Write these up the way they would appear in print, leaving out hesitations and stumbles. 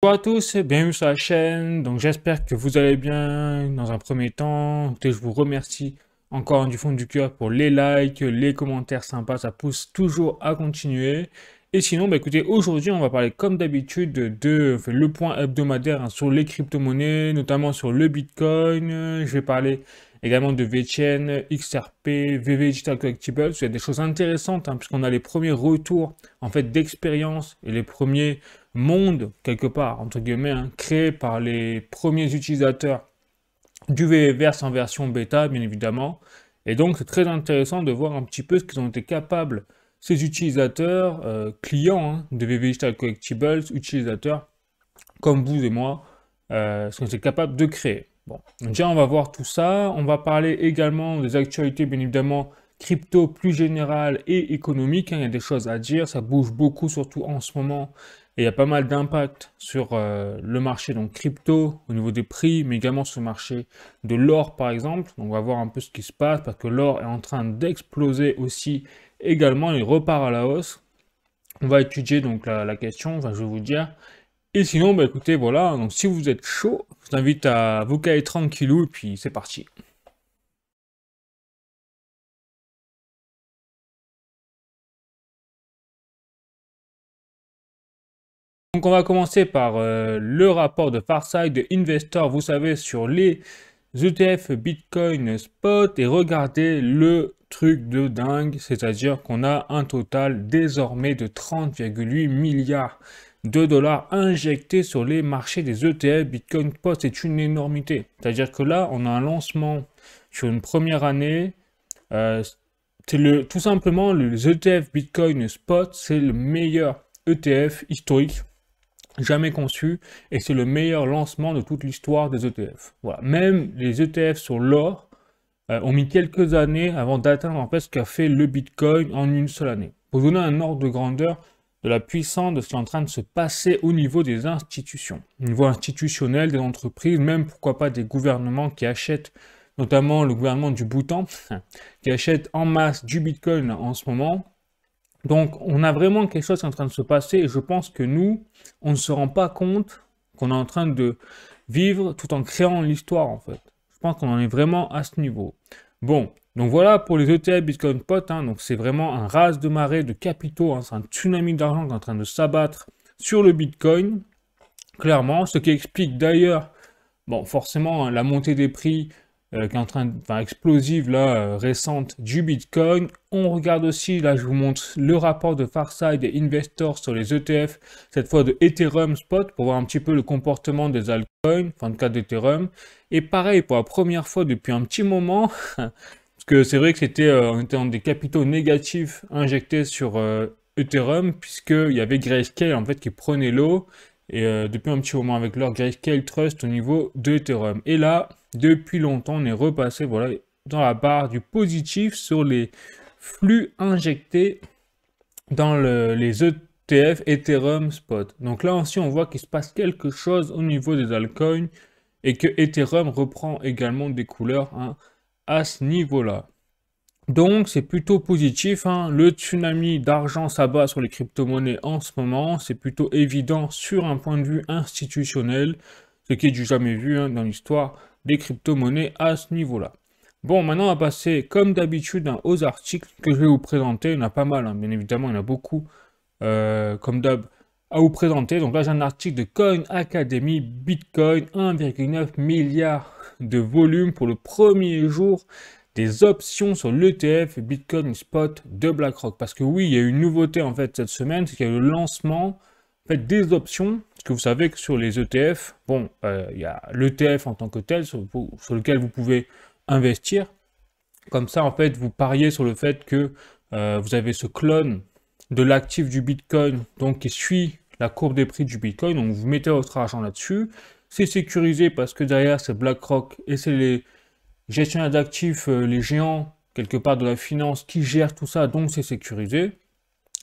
Bonjour à tous, bienvenue sur la chaîne. Donc j'espère que vous allez bien. Dans un premier temps, écoutez, je vous remercie encore du fond du cœur pour les likes, les commentaires sympas, ça pousse toujours à continuer. Et sinon, écoutez, aujourd'hui on va parler comme d'habitude le point hebdomadaire sur les crypto-monnaies, notamment sur le Bitcoin. Je vais parler également de VeChain, XRP, VV Digital Collectibles. Il y a des choses intéressantes puisqu'on a les premiers retours en fait d'expérience et les premiers monde, quelque part, entre guillemets, créé par les premiers utilisateurs du VVverse en version bêta, bien évidemment. Et donc, c'est très intéressant de voir un petit peu ce qu'ils ont été capables, ces utilisateurs, clients de VV Digital Collectibles, utilisateurs comme vous et moi, ce qu'ils ont été capables de créer. Bon, déjà, on va voir tout ça. On va parler également des actualités, bien évidemment, crypto plus générales et économiques. Il y a des choses à dire, ça bouge beaucoup, surtout en ce moment. Et il y a pas mal d'impact sur le marché donc crypto, au niveau des prix, mais également sur le marché de l'or, par exemple. Donc, on va voir un peu ce qui se passe, parce que l'or est en train d'exploser aussi également. Il repart à la hausse. On va étudier donc la question, enfin, je vais vous dire. Et sinon, écoutez, voilà, donc si vous êtes chaud, je vous invite à vous caler tranquillou, et puis c'est parti. Donc on va commencer par le rapport de Farsight de Investor, vous savez, sur les ETF Bitcoin Spot, et regardez le truc de dingue, c'est-à-dire qu'on a un total désormais de 30,8 milliards de dollars injectés sur les marchés des ETF Bitcoin Spot. C'est une énormité. C'est-à-dire que là, on a un lancement sur une première année. C'est tout simplement le ETF Bitcoin Spot, c'est le meilleur ETF historique jamais conçu, et c'est le meilleur lancement de toute l'histoire des ETF. Voilà. Même les ETF sur l'or ont mis quelques années avant d'atteindre en fait ce qu'a fait le Bitcoin en une seule année. Pour vous donner un ordre de grandeur de la puissance de ce qui est en train de se passer au niveau des institutions, au niveau institutionnel, des entreprises, même pourquoi pas des gouvernements qui achètent, notamment le gouvernement du Bhoutan, qui achète en masse du Bitcoin en ce moment. Donc, on a vraiment quelque chose qui est en train de se passer, et je pense que nous, on ne se rend pas compte qu'on est en train de vivre tout en créant l'histoire, en fait. Je pense qu'on en est vraiment à ce niveau. Bon, donc voilà pour les ETF Bitcoin Spot, donc c'est vraiment un raz de marée de capitaux, c'est un tsunami d'argent qui est en train de s'abattre sur le Bitcoin, clairement, ce qui explique d'ailleurs, bon, forcément, la montée des prix qui est en train de, explosive là, récente du Bitcoin. On regarde aussi, là je vous montre le rapport de Farsight et Investor sur les ETF, cette fois de Ethereum Spot, pour voir un petit peu le comportement des altcoins, enfin en tout cas d'Ethereum. Et pareil, pour la première fois depuis un petit moment, parce que c'est vrai que on était dans des capitaux négatifs injectés sur Ethereum, puisqu'il y avait Grayscale en fait qui prenait l'eau, et depuis un petit moment avec leur Grayscale Trust au niveau de Ethereum. Et là, depuis longtemps, on est repassé voilà, dans la barre du positif sur les flux injectés dans les ETF Ethereum Spot. Donc là aussi, on voit qu'il se passe quelque chose au niveau des altcoins et que Ethereum reprend également des couleurs à ce niveau-là. Donc c'est plutôt positif, le tsunami d'argent s'abat sur les crypto-monnaies en ce moment, c'est plutôt évident sur un point de vue institutionnel, ce qui est du jamais vu dans l'histoire des crypto-monnaies à ce niveau-là. Bon, maintenant on va passer comme d'habitude aux articles que je vais vous présenter, il y en a pas mal, bien évidemment il y en a beaucoup, comme d'hab, à vous présenter. Donc là j'ai un article de Coin Academy, Bitcoin, 1,9 milliard de volume pour le premier jour des options sur l'ETF Bitcoin Spot de BlackRock. Parce que oui, il y a eu une nouveauté en fait cette semaine, c'est qu'il y a eu le lancement en fait, des options. Parce que vous savez que sur les ETF, bon, il y a l'ETF en tant que tel sur lequel vous pouvez investir. Comme ça, en fait, vous pariez sur le fait que vous avez ce clone de l'actif du Bitcoin, donc qui suit la courbe des prix du Bitcoin. Donc vous mettez votre argent là-dessus. C'est sécurisé parce que derrière, c'est BlackRock et c'est les gestionnaires d'actifs, les géants, quelque part de la finance, qui gèrent tout ça, donc c'est sécurisé.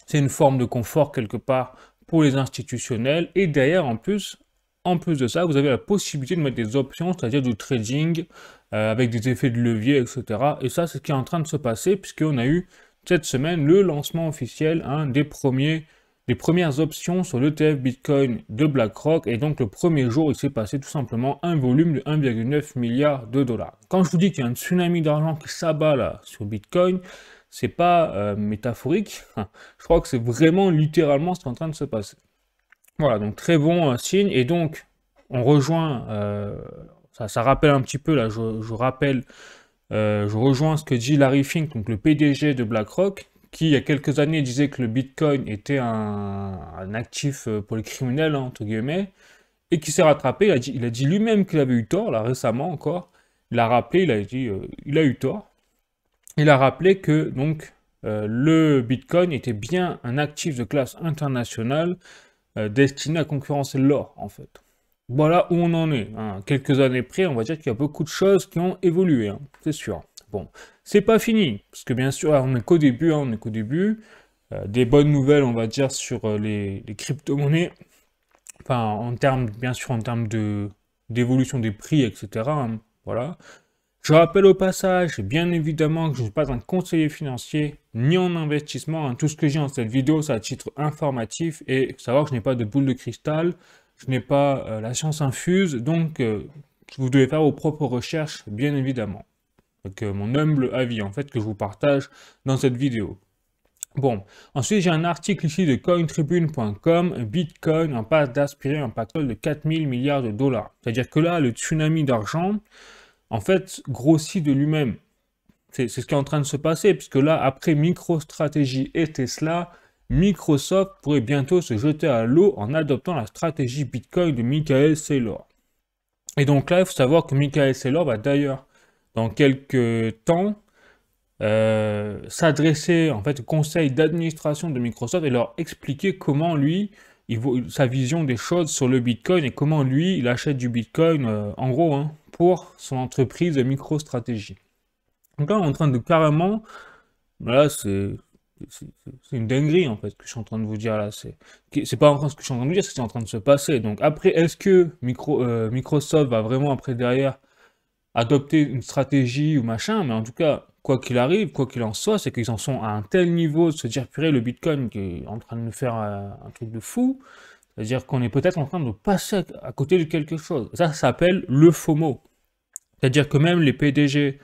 C'est une forme de confort, quelque part, pour les institutionnels. Et derrière, en plus de ça, vous avez la possibilité de mettre des options, c'est-à-dire du trading, avec des effets de levier, etc. Et ça, c'est ce qui est en train de se passer, puisqu'on a eu cette semaine le lancement officiel des premiers les premières options sur l'ETF Bitcoin de BlackRock. Et donc le premier jour, il s'est passé tout simplement un volume de 1,9 milliard de dollars. Quand je vous dis qu'il y a un tsunami d'argent qui s'abat là sur Bitcoin, c'est pas métaphorique. Je crois que c'est vraiment littéralement ce qui est en train de se passer. Voilà, donc très bon signe. Et donc, on rejoint, ça rappelle un petit peu, là, je rejoins ce que dit Larry Fink, donc le PDG de BlackRock, qui il y a quelques années disait que le Bitcoin était un actif pour les criminels, hein, entre guillemets, et qui s'est rattrapé. Il a dit lui-même qu'il avait eu tort, là récemment encore. Il a rappelé, il a dit il a eu tort. Il a rappelé que donc le Bitcoin était bien un actif de classe internationale destiné à concurrencer l'or, en fait. Voilà où on en est. Hein. Quelques années près, on va dire qu'il y a beaucoup de choses qui ont évolué, hein, c'est sûr. Bon, c'est pas fini, parce que bien sûr, on n'est qu'au début, hein, on est qu'au début. Des bonnes nouvelles, on va dire, sur les crypto-monnaies. Enfin, en termes, bien sûr, en termes d'évolution des prix, etc. Hein, voilà. Je rappelle au passage, bien évidemment, que je ne suis pas un conseiller financier, ni en investissement. Hein. Tout ce que j'ai dans cette vidéo, c'est à titre informatif, et savoir que je n'ai pas de boule de cristal, je n'ai pas la science infuse, donc vous devez faire vos propres recherches, bien évidemment. Donc mon humble avis, en fait, que je vous partage dans cette vidéo. Bon, ensuite j'ai un article ici de cointribune.com, Bitcoin en passe d'aspirer un pactole de 4000 milliards de dollars. C'est-à-dire que là, le tsunami d'argent, en fait, grossit de lui-même. C'est ce qui est en train de se passer, puisque là, après MicroStrategy et Tesla, Microsoft pourrait bientôt se jeter à l'eau en adoptant la stratégie Bitcoin de Michael Saylor. Et donc là, il faut savoir que Michael Saylor va d'ailleurs, dans quelques temps, s'adresser en fait au conseil d'administration de Microsoft et leur expliquer comment lui, sa vision des choses sur le Bitcoin et comment lui, il achète du Bitcoin, en gros, hein, pour son entreprise MicroStrategy. Donc là, on est en train de carrément, voilà, c'est une dinguerie en fait que je suis en train de vous dire là. C'est pas encore ce que je suis en train de vous dire, c'est en train de se passer. Donc après, est-ce que Microsoft va vraiment après derrière adopter une stratégie ou machin? Mais en tout cas, quoi qu'il arrive, quoi qu'il en soit, c'est qu'ils en sont à un tel niveau de se dire purée, le Bitcoin qui est en train de nous faire un truc de fou. C'est-à-dire qu'on est peut-être en train de passer à côté de quelque chose. Ça s'appelle le FOMO. C'est-à-dire que même les PDG,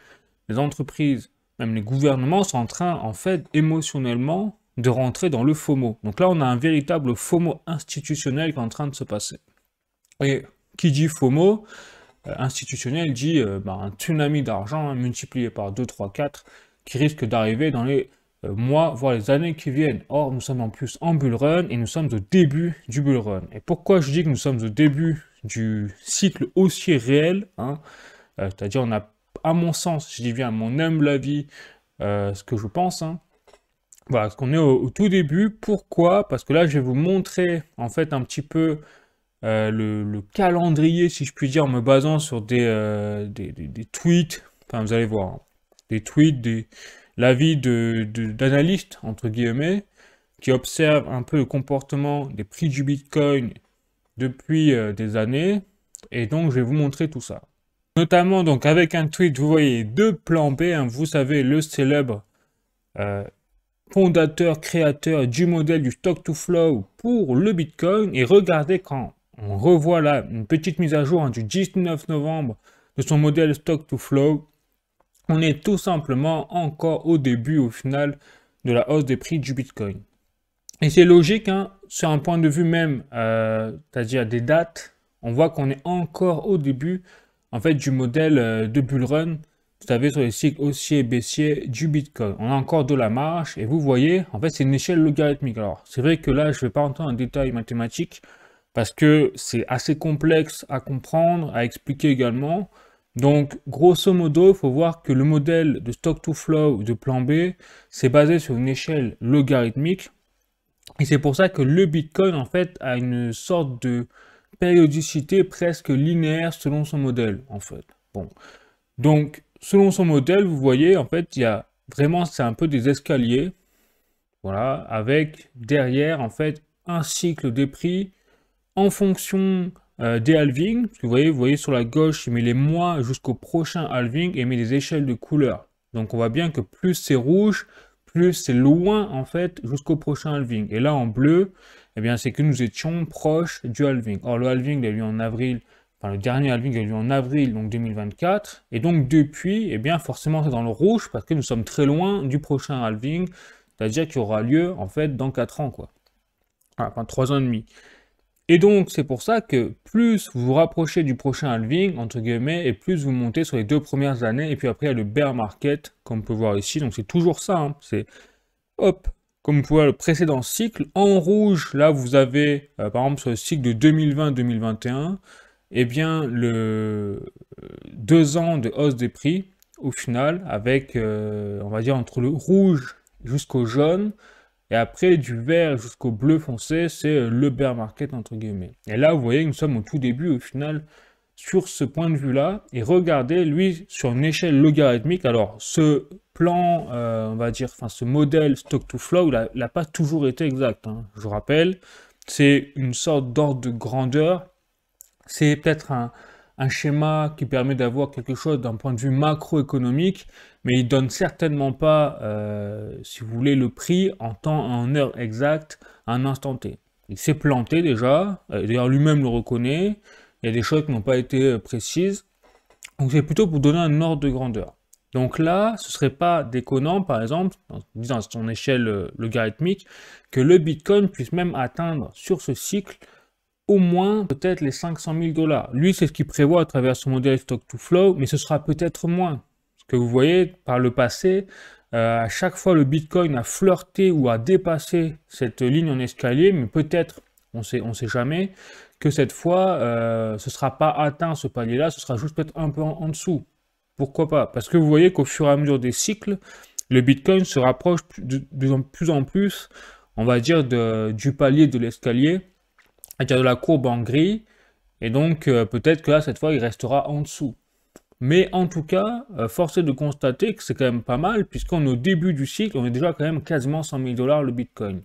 les entreprises, même les gouvernements sont en train, en fait, émotionnellement, de rentrer dans le FOMO. Donc là, on a un véritable FOMO institutionnel qui est en train de se passer. Et qui dit FOMO institutionnel dit un tsunami d'argent hein, multiplié par 2, 3, 4 qui risque d'arriver dans les mois, voire les années qui viennent. Or, nous sommes en plus en bull run et nous sommes au début du bull run. Et pourquoi je dis que nous sommes au début du cycle haussier réel, hein, c'est-à-dire on a, à mon sens, je dis bien à mon humble avis, ce que je pense, hein, voilà, parce qu'on est au tout début. Pourquoi? Parce que là, je vais vous montrer en fait un petit peu le calendrier, si je puis dire, en me basant sur des tweets, enfin vous allez voir, hein, des tweets, l'avis d'analystes, entre guillemets, qui observent un peu le comportement des prix du Bitcoin depuis des années, et donc je vais vous montrer tout ça. Notamment donc avec un tweet, vous voyez, de Plan B, hein, vous savez, le célèbre fondateur, créateur du modèle du stock to flow pour le Bitcoin, et regardez quand on revoit là une petite mise à jour hein, du 19 novembre de son modèle stock to flow, on est tout simplement encore au début au final de la hausse des prix du Bitcoin. Et c'est logique, hein, sur un point de vue même, c'est-à-dire des dates, on voit qu'on est encore au début en fait du modèle de bull run, vous savez, sur les cycles haussiers et baissiers du Bitcoin. On a encore de la marge et vous voyez, en fait c'est une échelle logarithmique. Alors c'est vrai que là je ne vais pas entrer en détail mathématique parce que c'est assez complexe à comprendre, à expliquer également. Donc grosso modo, il faut voir que le modèle de stock to flow de Plan B, c'est basé sur une échelle logarithmique. Et c'est pour ça que le Bitcoin, en fait, a une sorte de périodicité presque linéaire selon son modèle, en fait. Bon. Donc, selon son modèle, vous voyez, en fait, il y a vraiment, c'est un peu des escaliers, voilà, avec derrière, en fait, un cycle des prix en fonction des halvings. Parce que vous voyez sur la gauche, il met les mois jusqu'au prochain halving et il met des échelles de couleurs. Donc, on voit bien que plus c'est rouge, plus c'est loin en fait jusqu'au prochain halving. Et là en bleu, eh bien c'est que nous étions proches du halving. Or le halving a eu lieu en avril, enfin le dernier halving a eu lieu en avril donc 2024. Et donc depuis, eh bien forcément c'est dans le rouge parce que nous sommes très loin du prochain halving, c'est-à-dire qu'il aura lieu en fait dans 4 ans quoi. Enfin 3 ans et demi. Et donc, c'est pour ça que plus vous vous rapprochez du prochain halving, entre guillemets, et plus vous montez sur les 2 premières années, et puis après, il y a le bear market, comme on peut voir ici. Donc, c'est toujours ça, hein. C'est, hop, comme vous pouvez voir le précédent cycle. En rouge, là, vous avez, par exemple, sur le cycle de 2020-2021, eh bien, le 2 ans de hausse des prix, au final, avec, on va dire, entre le rouge jusqu'au jaune, et après, du vert jusqu'au bleu foncé, c'est le bear market, entre guillemets. Et là, vous voyez que nous sommes au tout début, au final, sur ce point de vue-là. Et regardez, lui, sur une échelle logarithmique. Alors, ce plan, on va dire, enfin, ce modèle stock to flow, il n'a pas toujours été exact, hein. Je vous rappelle, c'est une sorte d'ordre de grandeur. C'est peut-être un schéma qui permet d'avoir quelque chose d'un point de vue macroéconomique, mais il donne certainement pas, si vous voulez, le prix en temps, en heure exacte, à un instant T. Il s'est planté déjà, d'ailleurs lui-même le reconnaît, il y a des choses qui n'ont pas été précises, donc c'est plutôt pour donner un ordre de grandeur. Donc là, ce serait pas déconnant, par exemple, dans son échelle logarithmique, que le Bitcoin puisse même atteindre sur ce cycle au moins peut-être les 500 000 $. Lui, c'est ce qu'il prévoit à travers son modèle stock to flow, mais ce sera peut-être moins. Ce que vous voyez, par le passé, à chaque fois le Bitcoin a flirté ou a dépassé cette ligne en escalier, mais peut-être, on sait jamais, que cette fois, ce ne sera pas atteint ce palier-là, ce sera juste peut-être un peu en dessous. Pourquoi pas? Parce que vous voyez qu'au fur et à mesure des cycles, le Bitcoin se rapproche de plus en plus, on va dire, du palier de l'escalier, c'est-à-dire de la courbe en gris, et donc peut-être que là, cette fois, il restera en dessous. Mais en tout cas, force est de constater que c'est quand même pas mal, puisqu'on est au début du cycle, on est déjà quand même quasiment 100 000 $ le Bitcoin.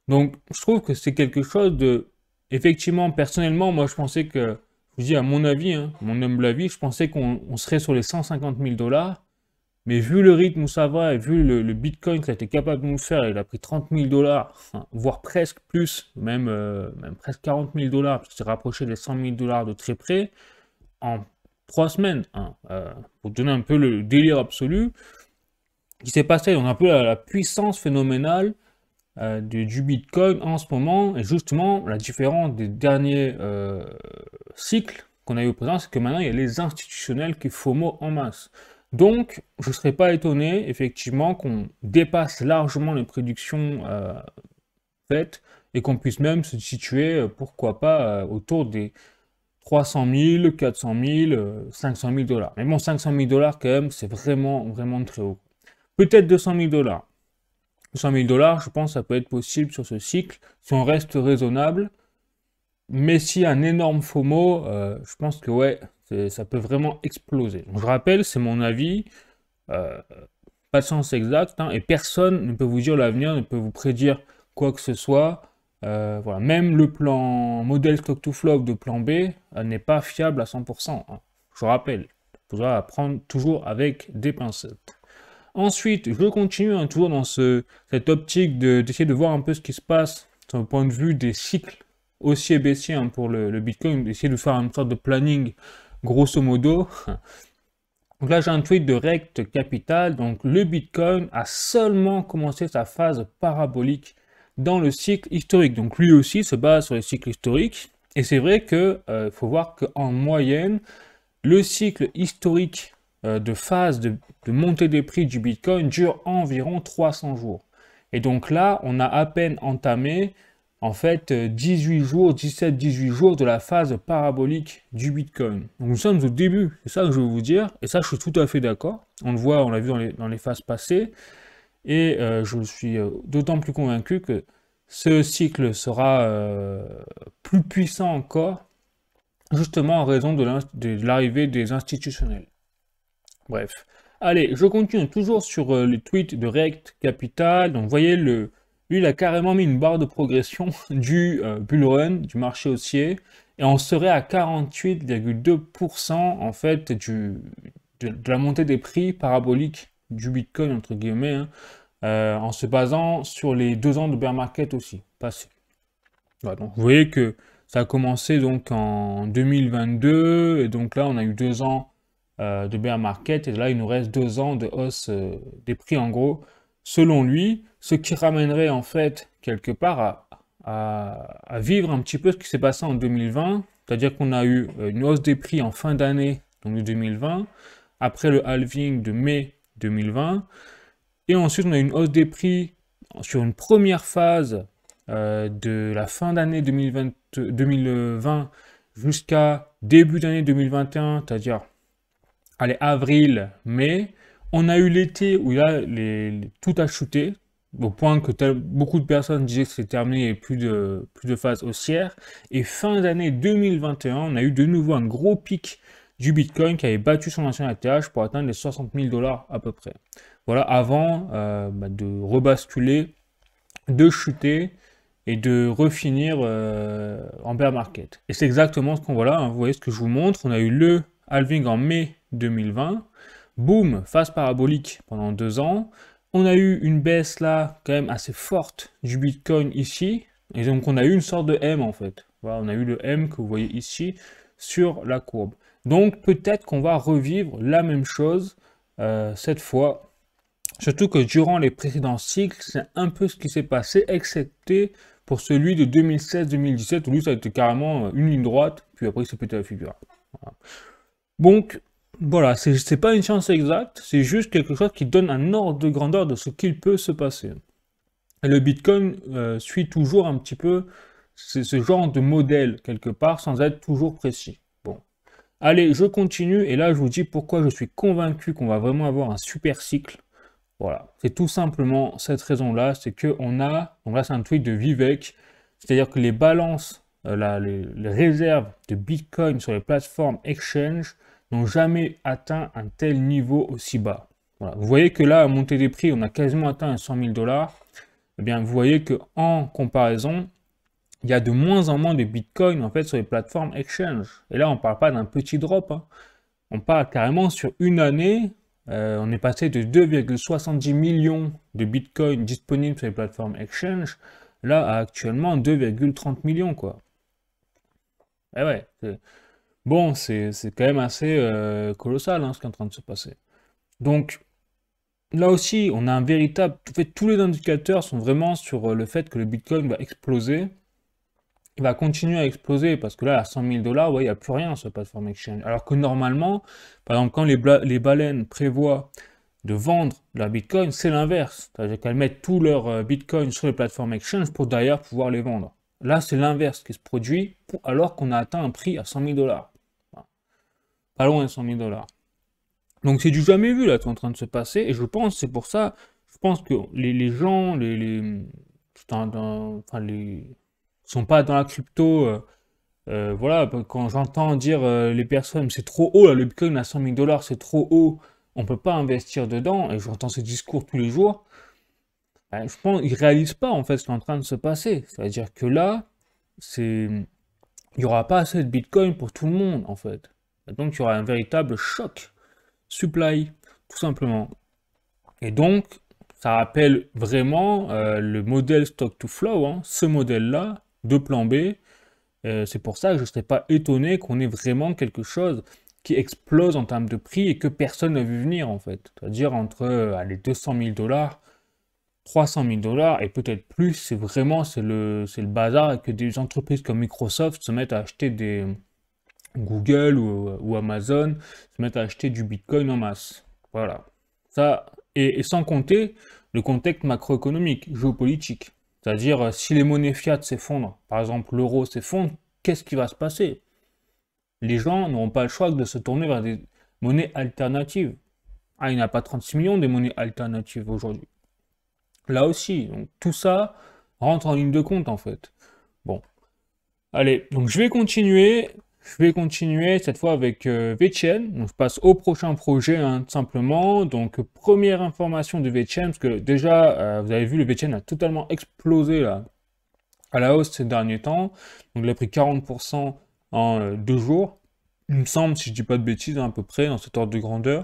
Donc, je trouve que c'est quelque chose de... Effectivement, personnellement, moi, je pensais que, je vous dis à mon avis, hein, mon humble avis, je pensais qu'on serait sur les 150 000 $. Mais vu le rythme où ça va et vu le Bitcoin qu'il a été capable de nous faire, il a pris 30 000 $, enfin, voire presque plus, même presque 40 000 $, parce qu'il s'est rapproché des 100 000 $ de très près, en 3 semaines, hein, pour donner un peu le délire absolu, qui s'est passé, donc un peu la puissance phénoménale du Bitcoin en ce moment, et justement, la différence des derniers cycles qu'on a eu au présent, c'est que maintenant, il y a les institutionnels qui FOMO en masse. Donc, je ne serais pas étonné, effectivement, qu'on dépasse largement les prédictions faites et qu'on puisse même se situer, pourquoi pas, autour des 300 000, 400 000, 500 000 $. Mais bon, 500 000 $ quand même, c'est vraiment, vraiment très haut. Peut-être 200 000 $. 200 000 $, je pense que ça peut être possible sur ce cycle, si on reste raisonnable. Mais s'il y a un énorme FOMO, je pense que ouais, ça peut vraiment exploser. Donc, je rappelle, c'est mon avis, pas de sens exact, hein, et personne ne peut vous dire l'avenir, ne peut vous prédire quoi que ce soit. Voilà. Même le plan modèle stock to flow de plan B n'est pas fiable à 100%, hein. Je rappelle, il faudra prendre toujours avec des pincettes. Ensuite, je continue, hein, toujours dans cette optique d'essayer de voir un peu ce qui se passe sur le point de vue des cycles haussiers et baissiers, hein, pour le Bitcoin, d'essayer de faire une sorte de planning grosso modo. Donc là, j'ai un tweet de Rect Capital. Donc le Bitcoin a seulement commencé sa phase parabolique dans le cycle historique. Donc lui aussi se base sur les cycles historiques. Et c'est vrai que faut voir qu'en moyenne, le cycle historique de phase de montée des prix du Bitcoin dure environ 300 jours. Et donc là, on a à peine entamé en fait 18 jours, 17-18 jours de la phase parabolique du Bitcoin. Donc nous sommes au début, c'est ça que je veux vous dire, et ça je suis tout à fait d'accord. On le voit, on l'a vu dans les phases passées, et je suis d'autant plus convaincu que ce cycle sera plus puissant encore, justement en raison de l'arrivée des institutionnels. Bref. Allez, je continue toujours sur les tweets de Rect Capital. Donc vous voyez, lui il a carrément mis une barre de progression du bull run, du marché haussier, et on serait à 48,2% en fait de la montée des prix parabolique du Bitcoin, entre guillemets, hein, en se basant sur les 2 ans de bear market aussi, passés. Voilà, donc vous voyez que ça a commencé donc en 2022, et donc là on a eu 2 ans de bear market, et là il nous reste 2 ans de hausse des prix en gros, selon lui, ce qui ramènerait en fait quelque part à vivre un petit peu ce qui s'est passé en 2020, c'est-à-dire qu'on a eu une hausse des prix en fin d'année, donc de 2020, après le halving de mai 2020, et ensuite on a eu une hausse des prix sur une première phase de la fin d'année 2020 jusqu'à début d'année 2021, c'est-à-dire allez, avril, mai. On a eu l'été où là, tout a chuté, au point que beaucoup de personnes disaient que c'était terminé, il n'y avait plus de phase haussière. Et fin d'année 2021, on a eu de nouveau un gros pic du Bitcoin qui avait battu son ancien ATH pour atteindre les 60 000 $ à peu près. Voilà, avant de rebasculer, de chuter et de refinir en bear market. Et c'est exactement ce qu'on voit là, hein. Vous voyez ce que je vous montre. On a eu le halving en mai 2020. Boom, phase parabolique pendant 2 ans. On a eu une baisse là, quand même assez forte du Bitcoin ici. Et donc on a eu une sorte de M en fait. Voilà, on a eu le M que vous voyez ici sur la courbe. Donc peut-être qu'on va revivre la même chose cette fois. Surtout que durant les précédents cycles, c'est un peu ce qui s'est passé, excepté pour celui de 2016-2017, où lui, ça a été carrément une ligne droite, puis après, il s'est pété la figure. Voilà. Donc, voilà, c'est pas une science exacte, c'est juste quelque chose qui donne un ordre de grandeur de ce qu'il peut se passer. Et le Bitcoin suit toujours un petit peu ce genre de modèle, quelque part, sans être toujours précis. Bon. Allez, je continue, et là, je vous dis pourquoi je suis convaincu qu'on va vraiment avoir un super cycle. Voilà, c'est tout simplement cette raison-là, c'est qu'on a, donc là c'est un tweet de Vivek, c'est-à-dire que les balances, les réserves de Bitcoin sur les plateformes exchange n'ont jamais atteint un tel niveau aussi bas. Voilà. Vous voyez que là, à montée des prix, on a quasiment atteint un 100 000 $. Eh bien, vous voyez qu'en comparaison, il y a de moins en moins de Bitcoin en fait sur les plateformes exchange. Et là, on ne parle pas d'un petit drop, hein. On parle carrément sur une année. On est passé de 2,70 millions de Bitcoin disponibles sur les plateformes exchange, là à actuellement 2,30 millions, quoi. Eh ouais, bon, c'est quand même assez colossal, hein, ce qui est en train de se passer. Donc, là aussi, on a un véritable... En fait, tous les indicateurs sont vraiment sur le fait que le Bitcoin va exploser. Il va continuer à exploser parce que là, à 100 000 $, ouais, il n'y a plus rien sur la plateforme exchange. Alors que normalement, par exemple, quand les baleines prévoient de vendre leur Bitcoin, c'est l'inverse. C'est-à-dire qu'elles mettent tous leurs Bitcoins sur les plateformes exchange pour d'ailleurs pouvoir les vendre. Là, c'est l'inverse qui se produit alors qu'on a atteint un prix à 100 000 $. Voilà. Pas loin de 100 000 $. Donc c'est du jamais vu là qui est en train de se passer. Et je pense, c'est pour ça, je pense que les gens, enfin, sont pas dans la crypto. Voilà, quand j'entends dire les personnes, c'est trop haut, là, le Bitcoin à 100 000 $, c'est trop haut, on peut pas investir dedans, et j'entends ces discours tous les jours, je pense qu'ils réalisent pas en fait ce qui est en train de se passer. C'est-à-dire que là, il y aura pas assez de Bitcoin pour tout le monde en fait. Et donc il y aura un véritable choc supply, tout simplement. Et donc, ça rappelle vraiment le modèle stock to flow, hein, ce modèle-là, de plan B. C'est pour ça que je ne serais pas étonné qu'on ait vraiment quelque chose qui explose en termes de prix et que personne n'a vu venir en fait. C'est-à-dire entre les 200 000 $, 300 000 $ et peut-être plus, c'est le bazar et que des entreprises comme Microsoft se mettent à acheter des Google ou Amazon, se mettent à acheter du Bitcoin en masse. Voilà. Ça, et sans compter le contexte macroéconomique, géopolitique. C'est-à-dire, si les monnaies fiat s'effondrent, par exemple l'euro s'effondre, qu'est-ce qui va se passer? Les gens n'auront pas le choix de se tourner vers des monnaies alternatives. Ah, il n'y a pas 36 millions de monnaies alternatives aujourd'hui. Là aussi, donc tout ça rentre en ligne de compte en fait. Bon. Allez, donc je vais continuer. Cette fois avec VeChain. Donc je passe au prochain projet, hein, tout simplement. Donc première information de VeChain, parce que déjà, vous avez vu, le VeChain a totalement explosé là, à la hausse ces derniers temps. Donc il a pris 40% en 2 jours. Il me semble, si je dis pas de bêtises, hein, à peu près, dans cet ordre de grandeur.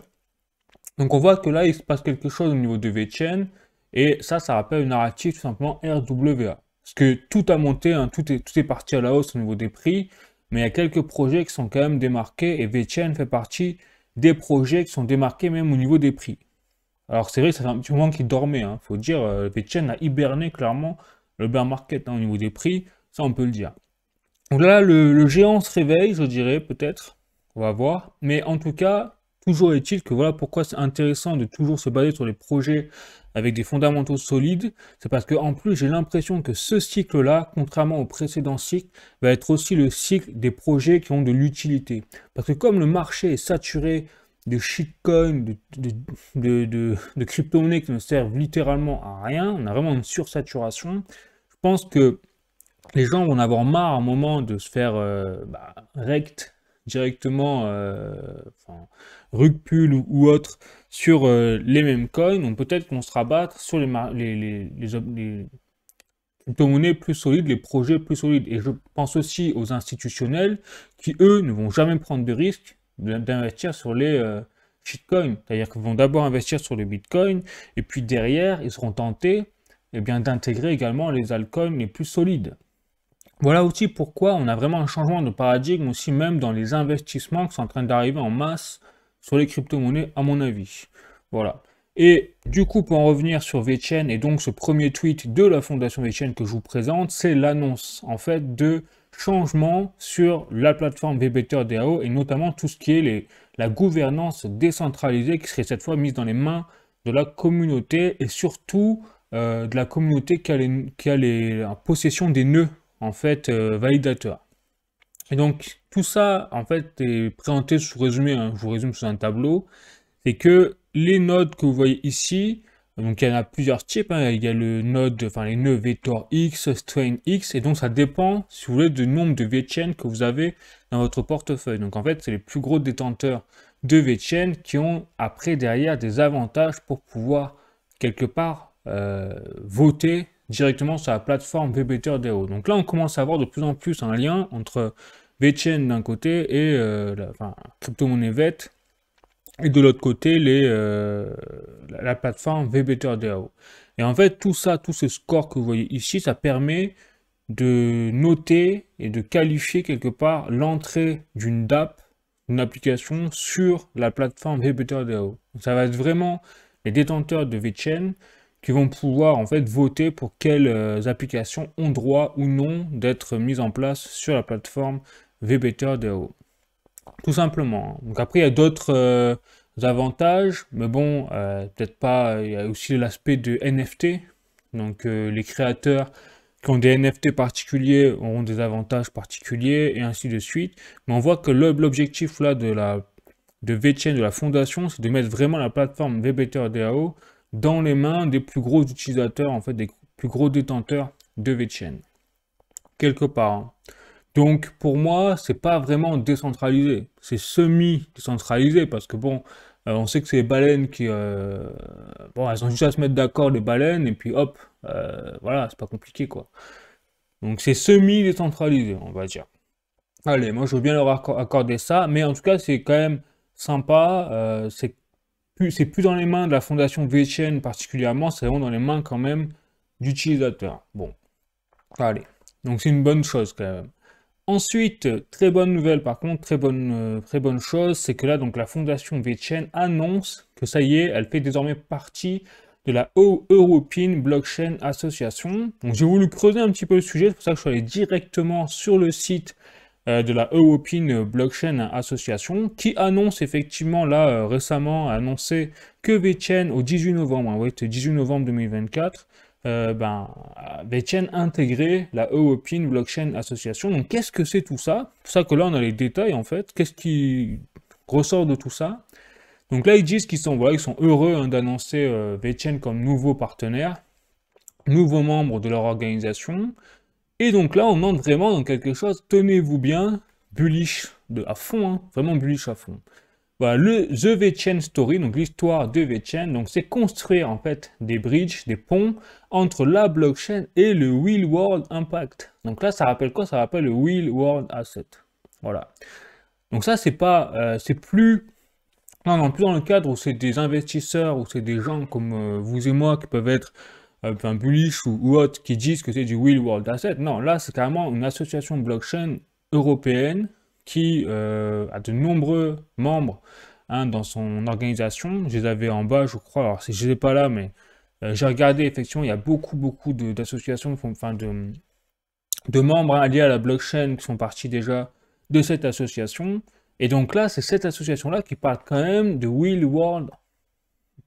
Donc on voit que là, il se passe quelque chose au niveau de VeChain. Et ça rappelle une narrative tout simplement RWA. Parce que tout a monté, hein, tout est parti à la hausse au niveau des prix, mais il y a quelques projets qui sont quand même démarqués, et VeChain fait partie des projets qui sont démarqués même au niveau des prix. Alors c'est vrai que ça fait un petit moment qu'il dormait, hein. Faut dire, VeChain a hiberné clairement le bear market, hein, au niveau des prix, ça on peut le dire. Donc là, le géant se réveille, je dirais, peut-être. On va voir. Mais en tout cas, toujours est-il que voilà pourquoi c'est intéressant de toujours se baser sur les projets avec des fondamentaux solides. C'est parce que en plus, j'ai l'impression que ce cycle-là, contrairement au précédent cycle, va être aussi le cycle des projets qui ont de l'utilité. Parce que comme le marché est saturé de shitcoins, de crypto-monnaies qui ne servent littéralement à rien, on a vraiment une sursaturation. Je pense que les gens vont en avoir marre à un moment de se faire rect directement, enfin, rug pull ou autre sur les mêmes coins. Donc peut-être qu'on se rabattre sur les crypto-monnaies plus solides, les projets plus solides. Et je pense aussi aux institutionnels qui, eux, ne vont jamais prendre de risque d'investir sur les shitcoins. C'est-à-dire qu'ils vont d'abord investir sur le bitcoin et puis derrière, ils seront tentés d'intégrer également les altcoins les plus solides. Voilà aussi pourquoi on a vraiment un changement de paradigme aussi même dans les investissements qui sont en train d'arriver en masse sur les crypto-monnaies à mon avis. Voilà. Et du coup, pour en revenir sur VeChain et donc ce premier tweet de la fondation VeChain que je vous présente, c'est l'annonce en fait de changements sur la plateforme VBetterDAO et notamment tout ce qui est la gouvernance décentralisée qui serait cette fois mise dans les mains de la communauté et surtout de la communauté qui a en possession des nœuds en fait validateur. Et donc tout ça en fait est présenté sous résumé, hein, je vous résume sous un tableau, c'est que les nodes que vous voyez ici, donc il y en a plusieurs types, hein, il y a le node, enfin les nœuds Vector X, Strain X, et donc ça dépend, si vous voulez, du nombre de VeChain que vous avez dans votre portefeuille. Donc en fait, c'est les plus gros détenteurs de VeChain qui ont après derrière des avantages pour pouvoir quelque part voter directement sur la plateforme VBetterDAO. Donc là, on commence à avoir de plus en plus un lien entre VeChain d'un côté et la crypto-monnaie VET, et de l'autre côté, la plateforme VBetterDAO. Et en fait, tout ça, tous ces scores que vous voyez ici, ça permet de noter et de qualifier quelque part l'entrée d'une DApp, une application sur la plateforme VBetterDAO. Ça va être vraiment les détenteurs de VeChain qui vont pouvoir en fait voter pour quelles applications ont droit ou non d'être mises en place sur la plateforme VBetterDAO. Tout simplement. Donc après, il y a d'autres avantages, mais bon, peut-être pas. Il y a aussi l'aspect de NFT. Donc les créateurs qui ont des NFT particuliers auront des avantages particuliers et ainsi de suite. Mais on voit que l'objectif là de VeChain, de la fondation, c'est de mettre vraiment la plateforme VBetterDAO dans les mains des plus gros utilisateurs, en fait, des plus gros détenteurs de VeChain. Quelque part. Hein. Donc pour moi, c'est pas vraiment décentralisé, c'est semi-décentralisé parce que bon, on sait que c'est les baleines qui, bon, elles ont juste à se mettre d'accord les baleines et puis hop, voilà, c'est pas compliqué quoi. Donc c'est semi-décentralisé, on va dire. Allez, moi je veux bien leur accorder ça, mais en tout cas c'est quand même sympa, c'est plus dans les mains de la fondation VeChain particulièrement, c'est vraiment dans les mains quand même d'utilisateurs. Bon, allez, donc c'est une bonne chose quand même. Ensuite, très bonne nouvelle par contre, très bonne chose, c'est que là, donc la fondation VeChain annonce que ça y est, elle fait désormais partie de la European Blockchain Association. Donc j'ai voulu creuser un petit peu le sujet, c'est pour ça que je suis allé directement sur le site de la European Blockchain Association, qui annonce effectivement là, récemment, a annoncé que VeChain au 18 novembre, hein, ouais, 18 novembre 2024, VeChain intégrer la European Blockchain Association. Donc qu'est-ce que c'est tout ça? C'est pour ça que là on a les détails en fait. Qu'est-ce qui ressort de tout ça? Donc là ils disent qu'ils sont, voilà, ils sont heureux hein, d'annoncer VeChain comme nouveau partenaire, nouveau membre de leur organisation. Et donc là on entre vraiment dans quelque chose, tenez-vous bien, bullish à fond, hein, vraiment bullish à fond. Voilà, The VeChain Story, donc l'histoire de VeChain, donc c'est construire en fait des bridges, des ponts entre la blockchain et le Real World Impact. Donc là, ça rappelle quoi? Ça rappelle le Real World Asset. Voilà. Donc ça, c'est pas, c'est plus Non, non, plus dans le cadre où c'est des investisseurs, où c'est des gens comme vous et moi qui peuvent être enfin, bullish ou autres qui disent que c'est du real world asset. Non, là, c'est carrément une association blockchain européenne qui a de nombreux membres hein, dans son organisation. Je les avais en bas, je crois. Alors, si je les ai pas là, mais j'ai regardé, effectivement, il y a beaucoup d'associations, enfin, de membres hein, liés à la blockchain qui sont partis déjà de cette association. Et donc là, c'est cette association-là qui parle quand même de real world,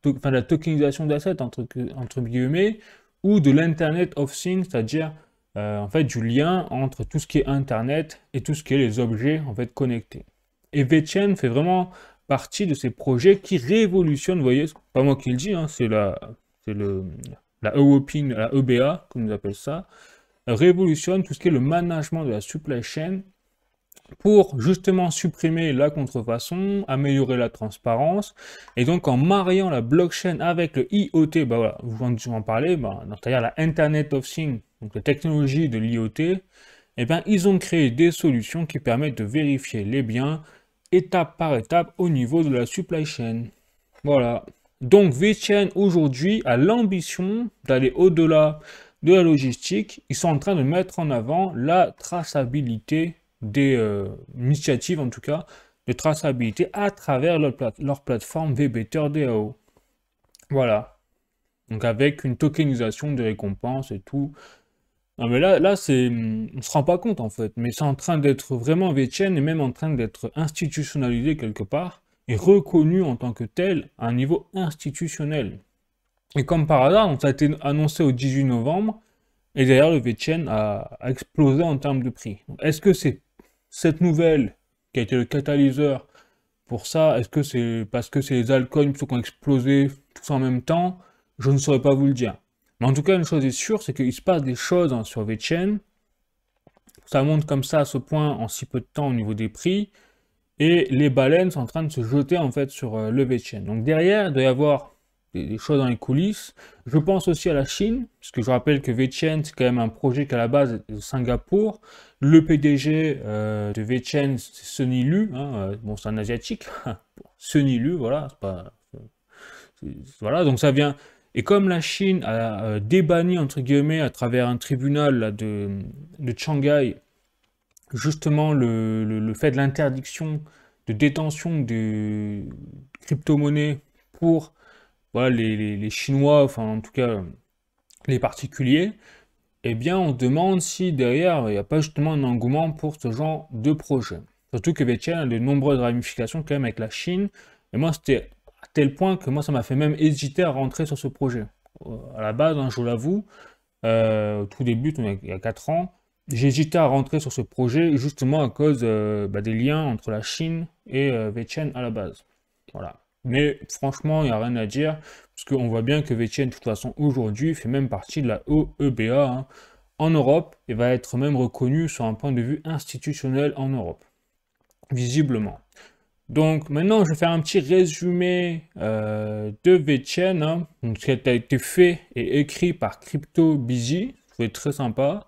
enfin de la tokenisation d'assets entre guillemets, ou de l'Internet of Things, c'est-à-dire en fait du lien entre tout ce qui est Internet et tout ce qui est les objets en fait connectés. Et VeChain fait vraiment partie de ces projets qui révolutionnent, vous voyez, c'est pas moi qui le dis, hein, c'est la European, la EBA, comme on appelle ça, révolutionne tout ce qui est le management de la supply chain pour justement supprimer la contrefaçon, améliorer la transparence, et donc en mariant la blockchain avec le IoT, bah voilà, vous en parlez, bah, c'est-à-dire la Internet of Things, donc la technologie de l'IoT, eh bien, ils ont créé des solutions qui permettent de vérifier les biens étape par étape au niveau de la supply chain. Voilà. Donc VeChain aujourd'hui a l'ambition d'aller au-delà de la logistique. Ils sont en train de mettre en avant la traçabilité des initiatives, en tout cas, de traçabilité à travers leur plateforme VBetterDAO. Voilà. Donc avec une tokenisation des récompenses et tout. Non mais là c'est, on se rend pas compte en fait, mais c'est en train d'être vraiment VeChain et même en train d'être institutionnalisé quelque part et reconnu en tant que tel à un niveau institutionnel. Et comme par hasard, donc ça a été annoncé au 18 novembre et d'ailleurs le VeChain a explosé en termes de prix. Est-ce que c'est cette nouvelle qui a été le catalyseur pour ça? Est-ce que c'est parce que c'est les altcoins qui ont explosé tous en même temps? Je ne saurais pas vous le dire. Mais en tout cas, une chose est sûre, c'est qu'il se passe des choses hein, sur VeChain. Ça monte comme ça à ce point en si peu de temps au niveau des prix. Et les baleines sont en train de se jeter en fait sur le VeChain. Donc derrière, il doit y avoir des choses dans les coulisses. Je pense aussi à la Chine, puisque je rappelle que VeChain, c'est quand même un projet qui à la base est de Singapour. Le PDG de VeChain, c'est Sunny Lu. Hein, bon, c'est un asiatique. Sunny Lu, voilà. Voilà, donc ça vient. Et comme la Chine a débanni, entre guillemets, à travers un tribunal là, de Shanghai, justement le fait de l'interdiction de détention de crypto-monnaies pour voilà, les Chinois, enfin en tout cas les particuliers, eh bien on se demande si derrière il n'y a pas justement un engouement pour ce genre de projet. Surtout que VeChain a de nombreuses ramifications quand même avec la Chine. Et moi c'était à tel point que moi ça m'a fait même hésiter à rentrer sur ce projet. À la base, hein, je vous l'avoue, au tout début, il y a 4 ans, j'ai hésité à rentrer sur ce projet justement à cause des liens entre la Chine et VeChain à la base. Voilà. Mais franchement, il n'y a rien à dire, parce qu'on voit bien que VeChain, de toute façon, aujourd'hui, fait même partie de la OEBA hein, en Europe et va être même reconnu sur un point de vue institutionnel en Europe, visiblement. Donc maintenant, je vais faire un petit résumé de VeChain, hein, donc, qui a été fait et écrit par CryptoBusy, c'est très sympa.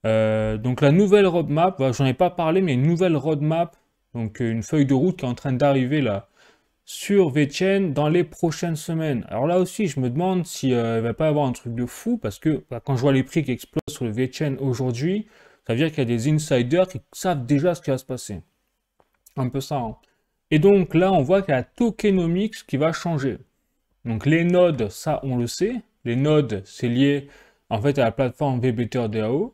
Donc la nouvelle roadmap, j'en ai pas parlé, mais une nouvelle roadmap, donc une feuille de route qui est en train d'arriver là sur VeChain dans les prochaines semaines. Alors là aussi, je me demande si il va pas y avoir un truc de fou, parce que quand je vois les prix qui explosent sur le VeChain aujourd'hui, ça veut dire qu'il y a des insiders qui savent déjà ce qui va se passer. Un peu ça, hein. Et donc là, on voit qu'il y a la tokenomics qui va changer. Donc les nodes, ça on le sait. Les nodes, c'est lié en fait à la plateforme VBetterDAO.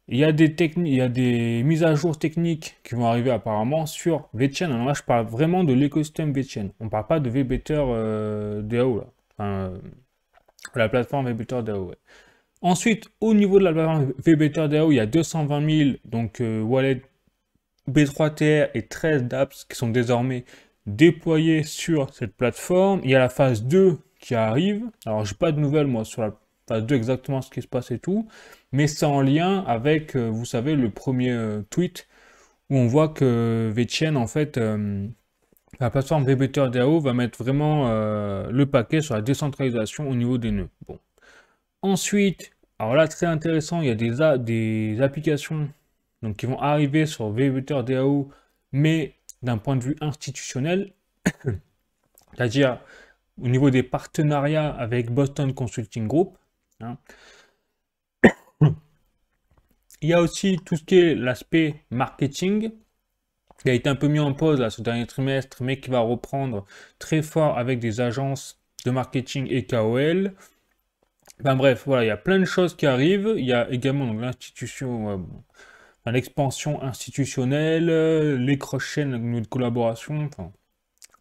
Il y a il y a des mises à jour techniques qui vont arriver apparemment sur VeChain. Alors là, je parle vraiment de l'écosystème VeChain. On ne parle pas de VBetterDAO là. Enfin, la plateforme VBetterDAO. Ouais. Ensuite, au niveau de la plateforme VBetterDAO, il y a 220 000 donc wallets B3TR et 13 dApps qui sont désormais déployés sur cette plateforme. Il y a la phase 2 qui arrive. Alors, j'ai pas de nouvelles, moi, sur la phase 2 exactement ce qui se passe et tout. Mais c'est en lien avec, vous savez, le premier tweet où on voit que VeChain, en fait, la plateforme VBetterDAO va mettre vraiment le paquet sur la décentralisation au niveau des nœuds. Bon. Ensuite, alors là, très intéressant, il y a des applications donc, qui vont arriver sur VBetterDAO, mais d'un point de vue institutionnel. c'est-à-dire au niveau des partenariats avec Boston Consulting Group, hein. Il y a aussi tout ce qui est l'aspect marketing, qui a été un peu mis en pause là, ce dernier trimestre, mais qui va reprendre très fort avec des agences de marketing et KOL. Ben bref, voilà, il y a plein de choses qui arrivent. Il y a également l'institution, enfin, l'expansion institutionnelle, les cross-chains de collaboration. Enfin,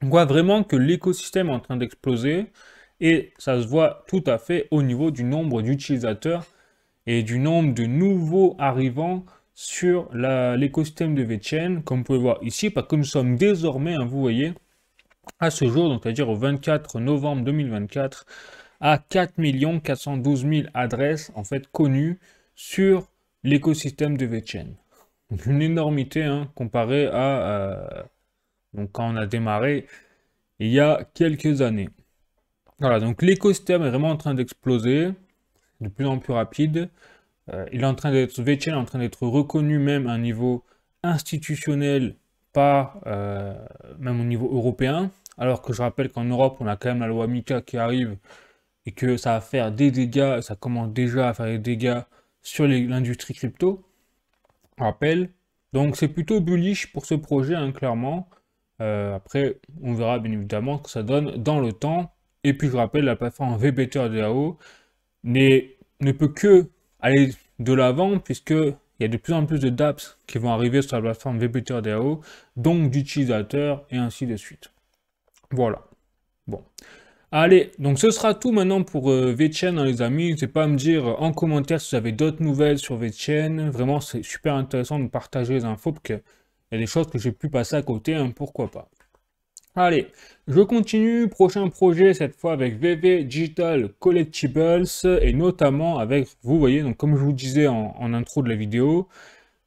on voit vraiment que l'écosystème est en train d'exploser et ça se voit tout à fait au niveau du nombre d'utilisateurs et du nombre de nouveaux arrivants sur l'écosystème de VeChain, comme vous pouvez voir ici, parce que nous sommes désormais, hein, vous voyez, à ce jour, donc c'est-à-dire au 24 novembre 2024, à 4 412 000 adresses en fait connues sur l'écosystème de VeChain. Donc une énormité hein, comparée à donc quand on a démarré il y a quelques années. Voilà, donc l'écosystème est vraiment en train d'exploser, de plus en plus rapide. Il est en train d'être, VeChain est en train d'être reconnu même à un niveau institutionnel par, même au niveau européen. Alors que je rappelle qu'en Europe, on a quand même la loi MiCA qui arrive et que ça va faire des dégâts, ça commence déjà à faire des dégâts sur l'industrie crypto. Je rappelle. Donc c'est plutôt bullish pour ce projet, hein, clairement. Après, on verra bien évidemment ce que ça donne dans le temps. Et puis je rappelle, la plateforme VBetterDAO ne peut que aller de l'avant, puisqu'il y a de plus en plus de dApps qui vont arriver sur la plateforme VBetterDAO, donc d'utilisateurs, et ainsi de suite. Voilà. Bon. Allez, donc ce sera tout maintenant pour VeChain, hein, les amis. N'hésitez pas à me dire en commentaire si vous avez d'autres nouvelles sur VeChain. Vraiment, c'est super intéressant de partager les infos, parce qu'il y a des choses que j'ai pu passer à côté, hein, pourquoi pas. Allez, je continue, prochain projet, cette fois avec VV Digital Collectibles, et notamment avec, vous voyez, donc comme je vous disais en intro de la vidéo,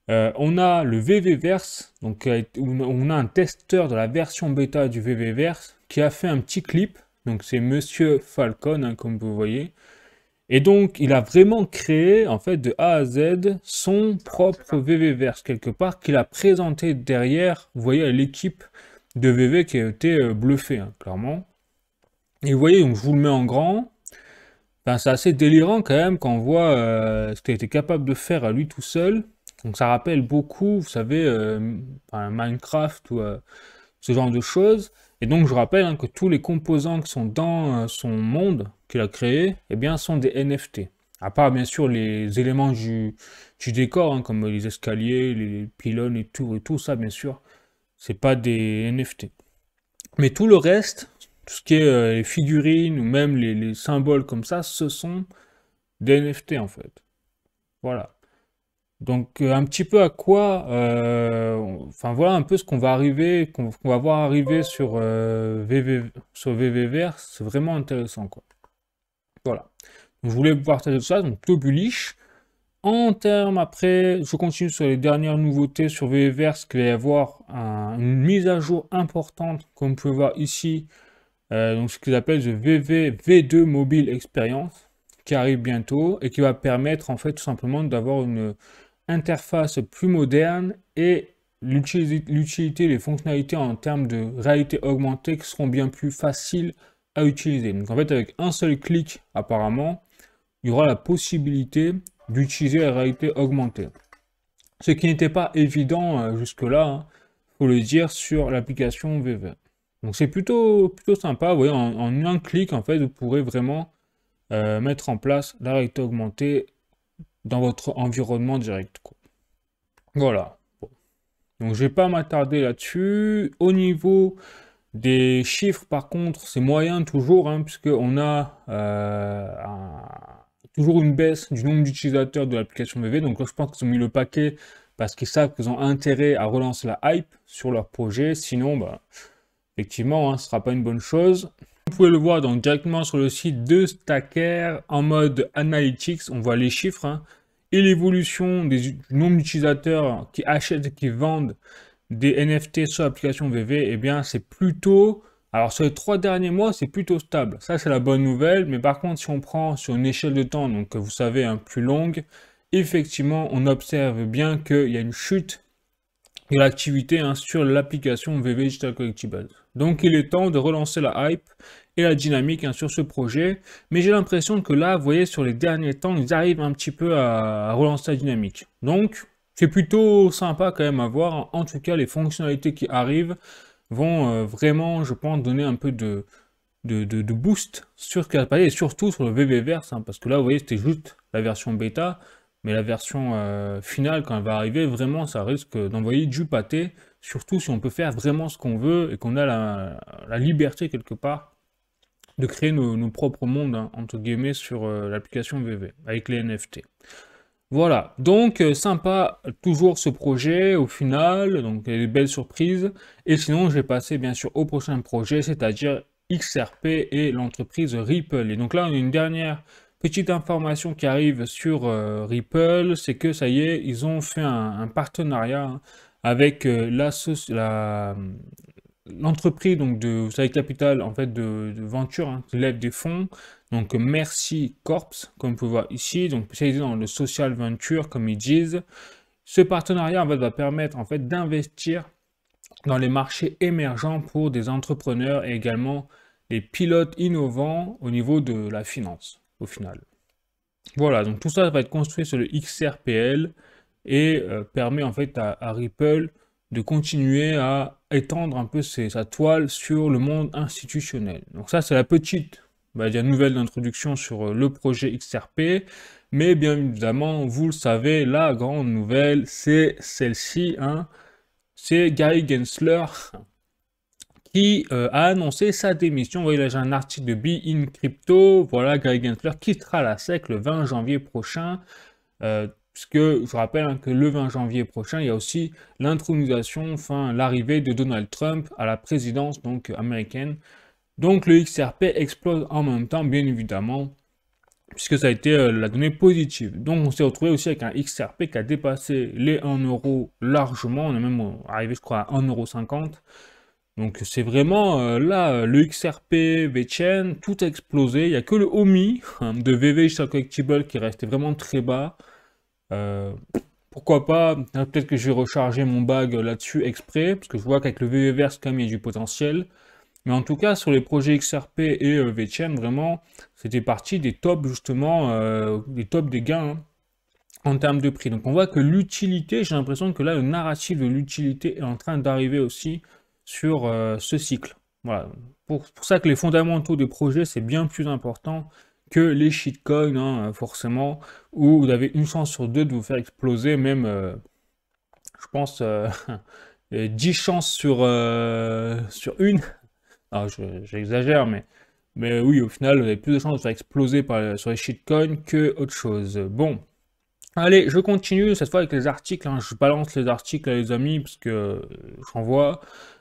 on a le VVverse, donc on a un testeur de la version bêta du VVverse qui a fait un petit clip, donc c'est Monsieur Falcon, hein, comme vous voyez, et donc il a vraiment créé, en fait, de A à Z, son propre VVverse, quelque part, qu'il a présenté derrière, vous voyez, à l'équipe de VV qui a été bluffé, hein, clairement. Et vous voyez, donc je vous le mets en grand. Enfin, c'est assez délirant quand même quand on voit ce qu'il a été capable de faire à lui tout seul. Donc ça rappelle beaucoup, vous savez, Minecraft ou ce genre de choses. Et donc je rappelle hein, que tous les composants qui sont dans son monde qu'il a créé, eh bien, sont des NFT. À part bien sûr les éléments du décor, hein, comme les escaliers, les pylônes et tout ça, bien sûr. C'est pas des NFT. Mais tout le reste, tout ce qui est les figurines ou même les symboles comme ça, ce sont des NFT en fait. Voilà. Donc un petit peu à quoi, enfin voilà un peu ce qu'on va arriver, qu'on va voir arriver sur sur VVverse, c'est vraiment intéressant quoi. Voilà. Donc, je voulais vous partager tout ça, donc plutôt bullish. En termes, après, je continue sur les dernières nouveautés sur VVverse, qu'il va y avoir une mise à jour importante, comme vous pouvez voir ici, donc ce qu'ils appellent le VV V2 Mobile Experience, qui arrive bientôt et qui va permettre en fait tout simplement d'avoir une interface plus moderne et l'utilité, les fonctionnalités en termes de réalité augmentée qui seront bien plus faciles à utiliser. Donc en fait, avec un seul clic apparemment, il y aura la possibilité d'utiliser la réalité augmentée. Ce qui n'était pas évident jusque-là, faut le dire, sur l'application VV. Donc c'est plutôt sympa, vous voyez, en un clic, en fait, vous pourrez vraiment mettre en place la réalité augmentée dans votre environnement direct, quoi. Voilà. Bon. Donc je vais pas m'attarder là-dessus. Au niveau des chiffres, par contre, c'est moyen toujours, hein, puisqu'on a toujours une baisse du nombre d'utilisateurs de l'application VV. Donc là, je pense qu'ils ont mis le paquet parce qu'ils savent qu'ils ont intérêt à relancer la hype sur leur projet. Sinon, bah, effectivement, hein, ce ne sera pas une bonne chose. Vous pouvez le voir donc, directement sur le site de Stacker en mode Analytics. On voit les chiffres hein, et l'évolution du nombre d'utilisateurs qui achètent et qui vendent des NFT sur l'application VV. Eh bien, c'est plutôt... Alors, sur les 3 derniers mois, c'est plutôt stable. Ça, c'est la bonne nouvelle. Mais par contre, si on prend sur une échelle de temps, donc vous savez, plus longue, effectivement, on observe bien qu'il y a une chute de l'activité hein, sur l'application VV Digital Collectibles. Donc il est temps de relancer la hype et la dynamique hein, sur ce projet, mais j'ai l'impression que là, vous voyez, sur les derniers temps, ils arrivent un petit peu à relancer la dynamique. Donc c'est plutôt sympa quand même à voir. En tout cas, les fonctionnalités qui arrivent vont vraiment, je pense, donner un peu de boost sur ce qui va se passer, et surtout sur le VVverse, hein, parce que là, vous voyez, c'était juste la version bêta, mais la version finale, quand elle va arriver, vraiment, ça risque d'envoyer du pâté, surtout si on peut faire vraiment ce qu'on veut, et qu'on a la liberté, quelque part, de créer nos propres mondes, hein, entre guillemets, sur l'application VV, avec les NFT. Voilà, donc sympa toujours ce projet au final, donc des belles surprises. Et sinon, je vais passer bien sûr au prochain projet, c'est-à-dire XRP et l'entreprise Ripple. Et donc là, on a une dernière petite information qui arrive sur Ripple, c'est que ça y est, ils ont fait un partenariat hein, avec l'entreprise donc de, vous savez, capital en fait de venture hein, qui lève des fonds, donc Merci Corps, comme vous pouvez voir ici, donc spécialisé dans le social venture comme ils disent. Ce partenariat en fait va permettre en fait d'investir dans les marchés émergents pour des entrepreneurs et également des pilotes innovants au niveau de la finance au final. Voilà, donc tout ça va être construit sur le XRPL et permet en fait à Ripple de continuer à étendre un peu sa toile sur le monde institutionnel. Donc ça, c'est la petite nouvelle d'introduction sur le projet XRP. Mais bien évidemment, vous le savez, la grande nouvelle, c'est celle-ci. Hein. C'est Gary Gensler qui a annoncé sa démission. Vous voyez là, j'ai un article de Be In Crypto. Voilà, Gary Gensler quittera la SEC le 20 janvier prochain. Puisque je rappelle hein, que le 20 janvier prochain, il y a aussi l'intronisation, enfin l'arrivée de Donald Trump à la présidence donc américaine. Donc le XRP explose en même temps, bien évidemment, puisque ça a été la donnée positive. Donc on s'est retrouvé aussi avec un XRP qui a dépassé les 1 euro largement. On est même arrivé, je crois, à 1,50 €. Donc c'est vraiment là, le XRP, VeChain, tout a explosé. Il n'y a que le OMI hein, de VV Digital Collectibles qui restait vraiment très bas. Pourquoi pas, peut-être que je vais recharger mon bag là-dessus exprès, parce que je vois qu'avec le VVverse quand même il y a du potentiel. Mais en tout cas, sur les projets XRP et VeChain, vraiment, c'était parti des tops justement, des tops des gains hein, en termes de prix. Donc on voit que l'utilité, j'ai l'impression que là, le narratif de l'utilité est en train d'arriver aussi sur ce cycle. Voilà. Pour ça que les fondamentaux des projets, c'est bien plus important que les shitcoins, hein, forcément, où vous avez une chance sur deux de vous faire exploser, même, je pense, 10 chances sur une. Alors, j'exagère, mais oui, au final, vous avez plus de chances de vous faire exploser sur les shitcoins que autre chose. Bon, allez, je continue, cette fois avec les articles, hein. Je balance les articles à les amis, parce que j'en vois.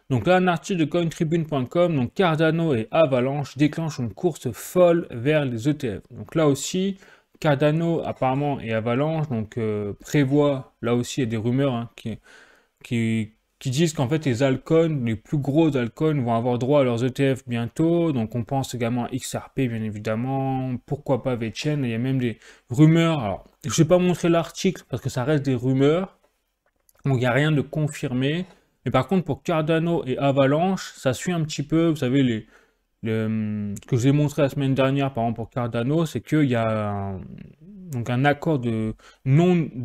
Donc là, un article de cointribune.com, donc Cardano et Avalanche déclenchent une course folle vers les ETF. Donc là aussi, Cardano apparemment et Avalanche donc prévoient, là aussi il y a des rumeurs hein, qui disent qu'en fait les altcoins, les plus gros altcoins vont avoir droit à leurs ETF bientôt. Donc on pense également à XRP bien évidemment, pourquoi pas VeChain, il y a même des rumeurs. Alors je ne vais pas montrer l'article parce que ça reste des rumeurs, donc il n'y a rien de confirmé. Mais par contre, pour Cardano et Avalanche, ça suit un petit peu, vous savez, ce que je vous ai montré la semaine dernière, par exemple pour Cardano, c'est qu'il y a un accord de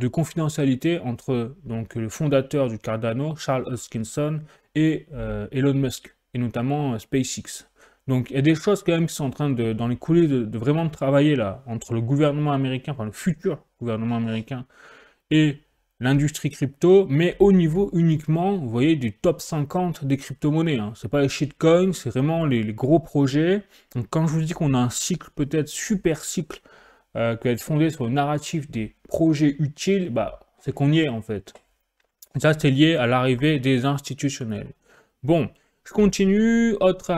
confidentialité entre donc, le fondateur du Cardano, Charles Hoskinson, et Elon Musk, et notamment SpaceX. Donc il y a des choses quand même qui sont en train dans les coulisses de vraiment travailler là, entre le gouvernement américain, enfin le futur gouvernement américain, et l'industrie crypto, mais au niveau uniquement, vous voyez, du top 50 des crypto-monnaies. Hein. C'est pas les shitcoins, c'est vraiment les gros projets. Donc quand je vous dis qu'on a un cycle, peut-être super cycle, qui va être fondé sur le narratif des projets utiles, bah, c'est qu'on y est en fait. Et ça, c'est lié à l'arrivée des institutionnels. Bon, je continue. Autre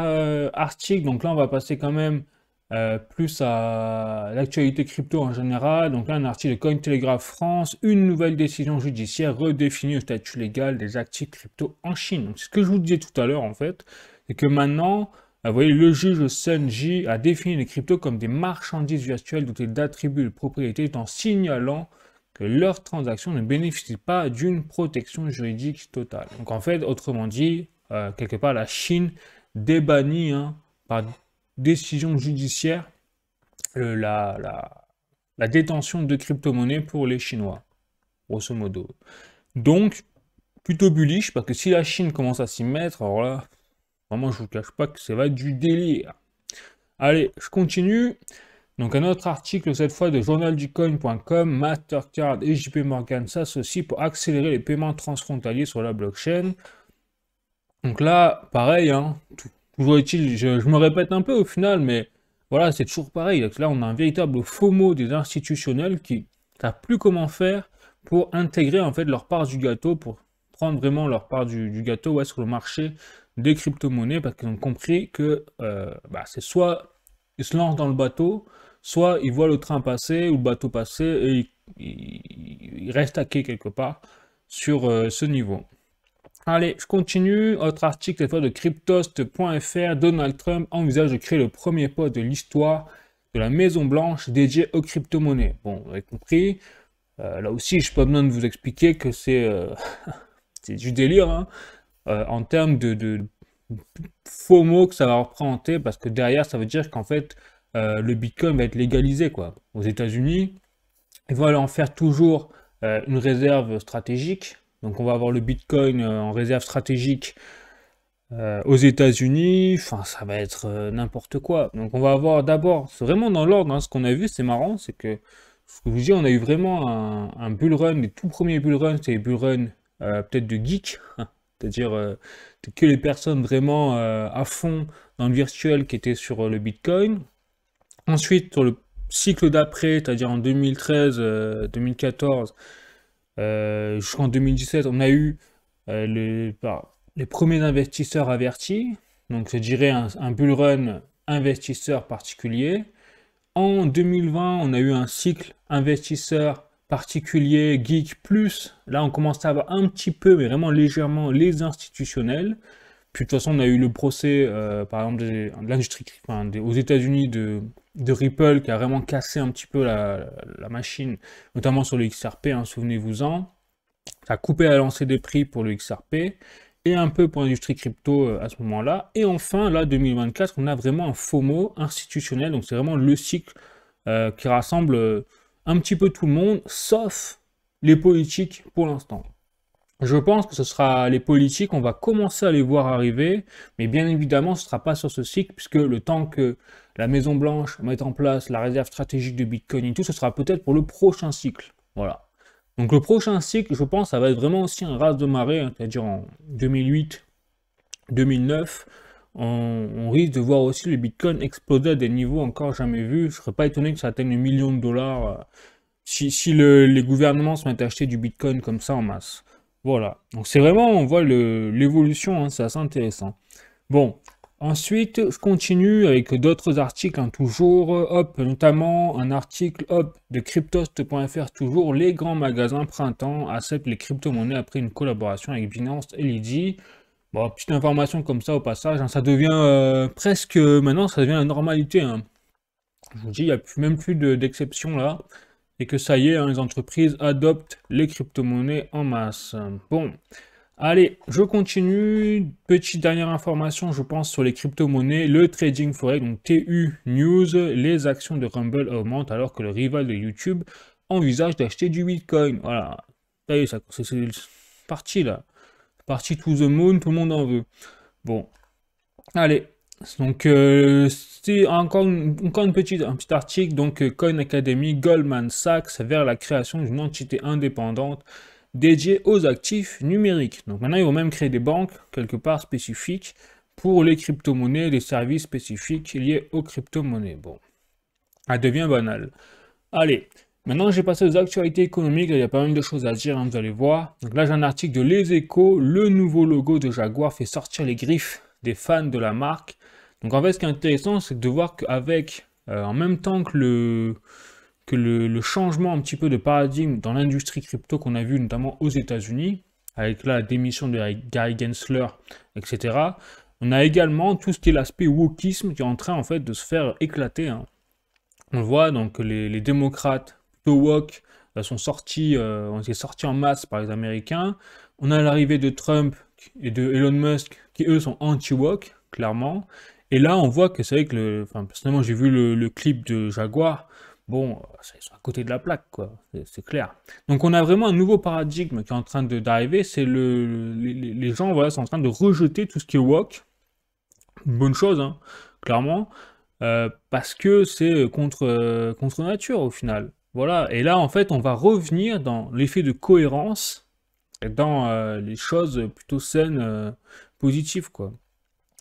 article, donc là, on va passer quand même plus à l'actualité crypto en général. Donc là, un article de Cointelegraph France, une nouvelle décision judiciaire redéfinit le statut légal des actifs crypto en Chine. Donc, ce que je vous disais tout à l'heure, en fait, c'est que maintenant, vous voyez, le juge Sun Ji a défini les cryptos comme des marchandises virtuelles dotées d'attributs de propriété en signalant que leurs transactions ne bénéficient pas d'une protection juridique totale. Donc en fait, autrement dit, quelque part, la Chine débannit par décision judiciaire la détention de crypto-monnaies pour les Chinois, grosso modo. Donc, plutôt bullish, parce que si la Chine commence à s'y mettre, alors là, vraiment, je vous cache pas que ça va être du délire. Allez, je continue. Donc, un autre article, cette fois de journalducoin.com, Mastercard et JP Morgan s'associent pour accélérer les paiements transfrontaliers sur la blockchain. Donc là, pareil, toujours est-il, je me répète un peu au final, mais voilà, c'est toujours pareil. Donc là, on a un véritable FOMO des institutionnels qui ne savent plus comment faire pour intégrer en fait leur part du gâteau, pour prendre vraiment leur part du gâteau sur le marché des crypto-monnaies, parce qu'ils ont compris que c'est soit ils se lancent dans le bateau, soit ils voient le train passer ou le bateau passer et ils restent à quai quelque part sur ce niveau. Allez, je continue. Autre article, cette fois de cryptost.fr. Donald Trump envisage de créer le premier poste de l'histoire de la Maison Blanche dédié aux crypto-monnaies. Bon, vous avez compris. Là aussi, je n'ai pas besoin de vous expliquer que c'est du délire en termes de FOMO que ça va représenter, parce que derrière, ça veut dire qu'en fait, le Bitcoin va être légalisé, quoi. Aux États-Unis, ils vont aller en faire toujours une réserve stratégique. Donc on va avoir le Bitcoin en réserve stratégique aux États-Unis. Enfin, ça va être n'importe quoi. Donc on va avoir d'abord, c'est vraiment dans l'ordre, ce qu'on a vu, c'est marrant, c'est que, ce que je vous dis, on a eu vraiment un bull run. Les tout premiers bull runs, c'était les bull runs peut-être de geek, c'est-à-dire que les personnes vraiment à fond dans le virtuel qui étaient sur le Bitcoin. Ensuite, sur le cycle d'après, c'est-à-dire en 2013, 2014, jusqu'en 2017, on a eu les premiers investisseurs avertis, donc je dirais un bull run investisseur particulier. En 2020, on a eu un cycle investisseur particulier, geek plus. Là, on commence à avoir un petit peu, mais vraiment légèrement, les institutionnels. Puis de toute façon, on a eu le procès, par exemple, de l'industrie, aux États-Unis de Ripple, qui a vraiment cassé un petit peu la machine, notamment sur le XRP, souvenez-vous-en. Ça a coupé à lancer des prix pour le XRP, et un peu pour l'industrie crypto à ce moment-là. Et enfin, là, 2024, on a vraiment un FOMO institutionnel, donc c'est vraiment le cycle qui rassemble un petit peu tout le monde, sauf les politiques pour l'instant. Je pense que ce sera les politiques, on va commencer à les voir arriver, mais bien évidemment, ce ne sera pas sur ce cycle, puisque le temps que la Maison Blanche mette en place la réserve stratégique de Bitcoin et tout, ce sera peut-être pour le prochain cycle. Voilà. Donc le prochain cycle, je pense, ça va être vraiment aussi un raz de marée, c'est-à-dire en 2008, 2009, on risque de voir aussi le Bitcoin exploser à des niveaux encore jamais vus. Je ne serais pas étonné que ça atteigne le million de dollars si les gouvernements se mettent à acheter du Bitcoin comme ça en masse. Voilà, donc c'est vraiment, on voit l'évolution, c'est assez intéressant. Bon, ensuite, je continue avec d'autres articles, toujours, notamment un article, de cryptost.fr, toujours, les grands magasins printemps acceptent les crypto-monnaies après une collaboration avec Binance et Lydie. Bon, petite information comme ça au passage, ça devient presque, maintenant ça devient la normalité. Je vous dis, il n'y a même plus d'exception là. Et que ça y est, les entreprises adoptent les crypto-monnaies en masse. Bon, allez, je continue. Petite dernière information, je pense, sur les crypto-monnaies. Le trading forex, donc TU News, les actions de Rumble augmentent alors que le rival de YouTube envisage d'acheter du Bitcoin. Voilà, ça y est, c'est parti là. Parti to the moon, tout le monde en veut. Bon, allez. Donc, c'est encore un petit article, donc Coin Academy, Goldman Sachs vers la création d'une entité indépendante dédiée aux actifs numériques. Donc maintenant, ils vont même créer des banques, quelque part spécifiques, pour les crypto-monnaies, des services spécifiques liés aux crypto-monnaies. Bon, ça devient banal. Allez, maintenant j'ai passé aux actualités économiques, il y a pas mal de choses à dire, vous allez voir. Donc là, j'ai un article de Les Échos, le nouveau logo de Jaguar fait sortir les griffes des fans de la marque. Donc en fait, ce qui est intéressant, c'est de voir qu'avec, en même temps que le changement un petit peu de paradigme dans l'industrie crypto qu'on a vu notamment aux États-Unis, avec la démission de Gary Gensler, etc., on a également tout ce qui est l'aspect wokisme qui est en train en fait de se faire éclater. On le voit, donc les démocrates plutôt woke ont été sortis en masse par les Américains. On a l'arrivée de Trump et de Elon Musk, qui eux sont anti-woke, clairement. Et là, on voit que c'est vrai que, enfin, personnellement, j'ai vu le clip de Jaguar. Bon, ils sont à côté de la plaque, quoi. C'est clair. Donc, on a vraiment un nouveau paradigme qui est en train d'arriver. C'est les gens, voilà, sont en train de rejeter tout ce qui est woke. Une bonne chose, hein, clairement. Parce que c'est contre nature, au final. Voilà. Et là, en fait, on va revenir dans l'effet de cohérence, et dans les choses plutôt saines, positives, quoi.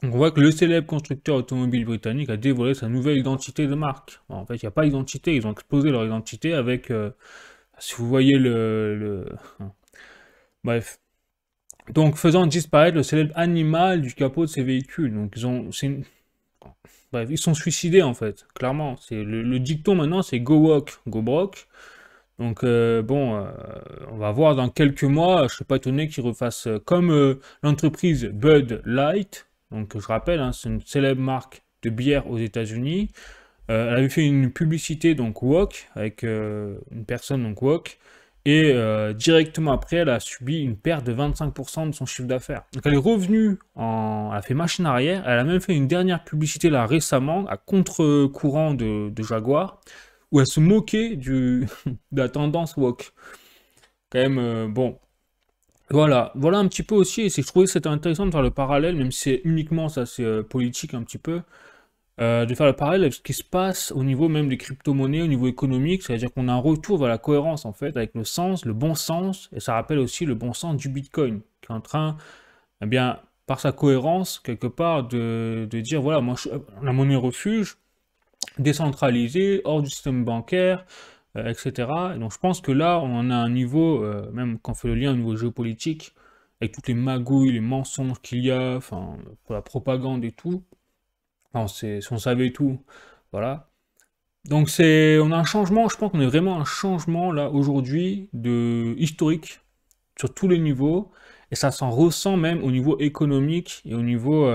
Donc on voit que le célèbre constructeur automobile britannique a dévoilé sa nouvelle identité de marque. Bon, en fait, il n'y a pas d'identité, ils ont explosé leur identité avec, si vous voyez Bref. Donc faisant disparaître le célèbre animal du capot de ces véhicules. Donc bref, ils sont suicidés en fait, clairement. Le dicton maintenant, c'est go walk, go broke. Donc on va voir dans quelques mois, je ne serais pas étonné qu'ils refassent comme l'entreprise Bud Light. Donc je rappelle, hein, c'est une célèbre marque de bière aux États-Unis. Elle avait fait une publicité donc woke avec une personne donc woke. Et directement après, elle a subi une perte de 25% de son chiffre d'affaires. Donc elle est revenue, elle a fait machine arrière. Elle a même fait une dernière publicité là récemment, à contre-courant de Jaguar, où elle se moquait de la tendance woke. Quand même, bon. Voilà un petit peu aussi, et je trouvais que c'était intéressant de faire le parallèle, même si c'est uniquement ça, c'est politique un petit peu, de faire le parallèle avec ce qui se passe au niveau même des crypto-monnaies, au niveau économique, c'est-à-dire qu'on a un retour vers la cohérence en fait, avec le sens, le bon sens, et ça rappelle aussi le bon sens du Bitcoin, qui est en train, eh bien, par sa cohérence, quelque part, de dire, voilà, moi, la monnaie refuge, décentralisée, hors du système bancaire, etc. Et donc je pense que là, on en a un niveau, même quand on fait le lien au niveau géopolitique, avec toutes les magouilles, les mensonges qu'il y a, enfin, pour la propagande et tout, enfin, si on savait tout, voilà. Donc on a un changement, je pense qu'on est vraiment un changement là aujourd'hui historique sur tous les niveaux, et ça s'en ressent même au niveau économique et au niveau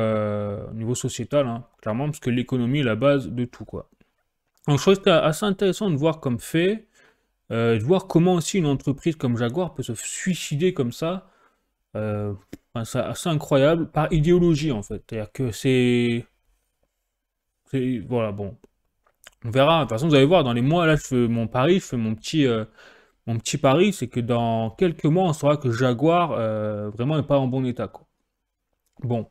sociétal, hein, clairement, parce que l'économie est la base de tout, quoi. Donc je trouve que c'est assez intéressant de voir comme fait, de voir comment aussi une entreprise comme Jaguar peut se suicider comme ça. Enfin, c'est assez incroyable, par idéologie en fait. C'est-à-dire que voilà, bon. On verra, de toute façon vous allez voir, dans les mois, là je fais mon pari, je fais mon petit pari, c'est que dans quelques mois on saura que Jaguar, vraiment n'est pas en bon état, quoi. Bon,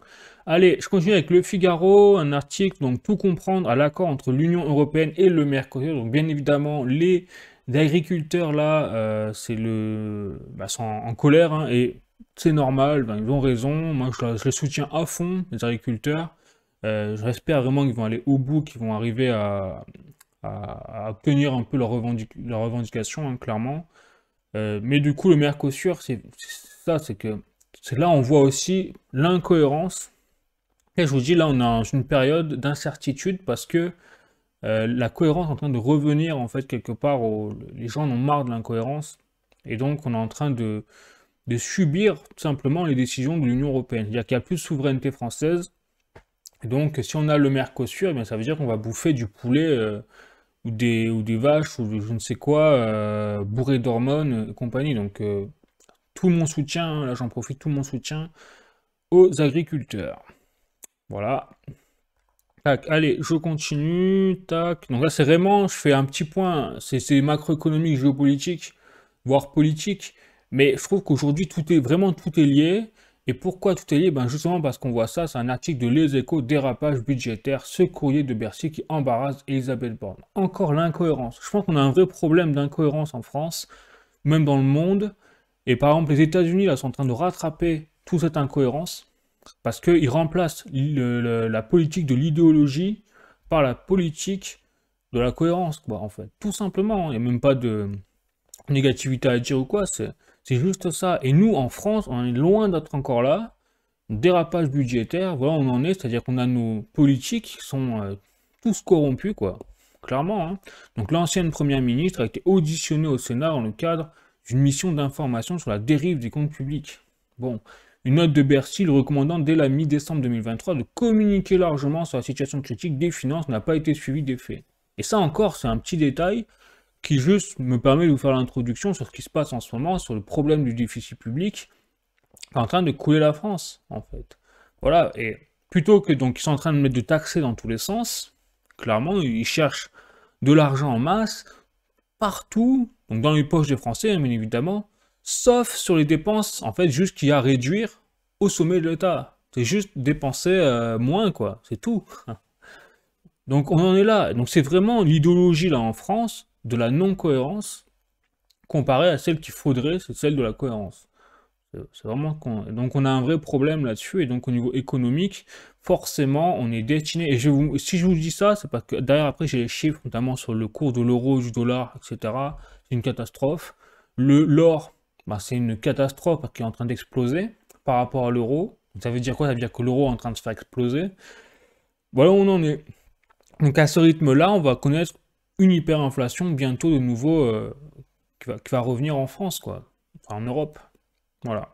allez, je continue avec Le Figaro, un article, donc tout comprendre à l'accord entre l'Union Européenne et le Mercosur. Donc bien évidemment, les agriculteurs là, sont en colère, hein, et c'est normal, ben, ils ont raison, moi je les soutiens à fond, les agriculteurs. J'espère vraiment qu'ils vont aller au bout, qu'ils vont arriver à obtenir un peu leurs revendications, hein, clairement. Mais du coup, le Mercosur, c'est ça, c'est là on voit aussi l'incohérence. Et je vous dis, là, on est dans une période d'incertitude parce que la cohérence est en train de revenir, en fait, quelque part. Les gens en ont marre de l'incohérence. Et donc, on est en train de subir, tout simplement, les décisions de l'Union européenne. C'est-à-dire qu'il n'y a plus de souveraineté française. Et donc, si on a le Mercosur, eh bien, ça veut dire qu'on va bouffer du poulet ou des vaches ou je ne sais quoi, bourrées d'hormones et compagnie. Donc, tout mon soutien, hein, là j'en profite, tout mon soutien aux agriculteurs. Voilà. Tac, allez, je continue. Tac. Donc là, c'est vraiment, je fais un petit point, c'est macroéconomique, géopolitique, voire politique. Mais je trouve qu'aujourd'hui, tout est lié. Et pourquoi tout est lié? Ben justement parce qu'on voit ça, c'est un article de Les Échos, dérapage budgétaire, ce courrier de Bercy qui embarrasse Elisabeth Borne. Encore l'incohérence. Je pense qu'on a un vrai problème d'incohérence en France, même dans le monde. Et par exemple, les États-Unis là sont en train de rattraper toute cette incohérence parce qu'ils remplacent la politique de l'idéologie par la politique de la cohérence, quoi, en fait. Tout simplement, il n'y a même pas de négativité à dire ou quoi, c'est juste ça. Et nous, en France, on est loin d'être encore là. Dérapage budgétaire, voilà, on en est, c'est-à-dire qu'on a nos politiques qui sont tous corrompus, quoi. Clairement, hein. Donc l'ancienne première ministre a été auditionnée au Sénat dans le cadre d'une mission d'information sur la dérive des comptes publics. Bon, une note de Bercy le recommandant dès la mi-décembre 2023 de communiquer largement sur la situation critique des finances n'a pas été suivie des faits. Et ça encore, c'est un petit détail qui juste me permet de vous faire l'introduction sur ce qui se passe en ce moment, sur le problème du déficit public qui est en train de couler la France, en fait. Voilà, et plutôt que donc ils sont en train de mettre de taxer dans tous les sens, clairement, ils cherchent de l'argent en masse partout, donc dans les poches des Français, hein, bien évidemment, sauf sur les dépenses, en fait, juste qu'il y a à réduire au sommet de l'État. C'est juste dépenser moins, quoi, c'est tout. Donc on en est là. Donc c'est vraiment l'idéologie, là, en France, de la non-cohérence, comparée à celle qu'il faudrait, c'est celle de la cohérence. C'est vraiment donc on a un vrai problème là-dessus, et donc au niveau économique, forcément, on est destiné, et si je vous dis ça, c'est parce que derrière, après, j'ai les chiffres, notamment sur le cours de l'euro, du dollar, etc. C'est une catastrophe. L'or, bah, c'est une catastrophe parce qu'il est en train d'exploser par rapport à l'euro. Ça veut dire quoi? Ça veut dire que l'euro est en train de se faire exploser. Voilà où on en est. Donc à ce rythme-là, on va connaître une hyperinflation bientôt de nouveau qui va revenir en France, quoi. Enfin, en Europe. Voilà.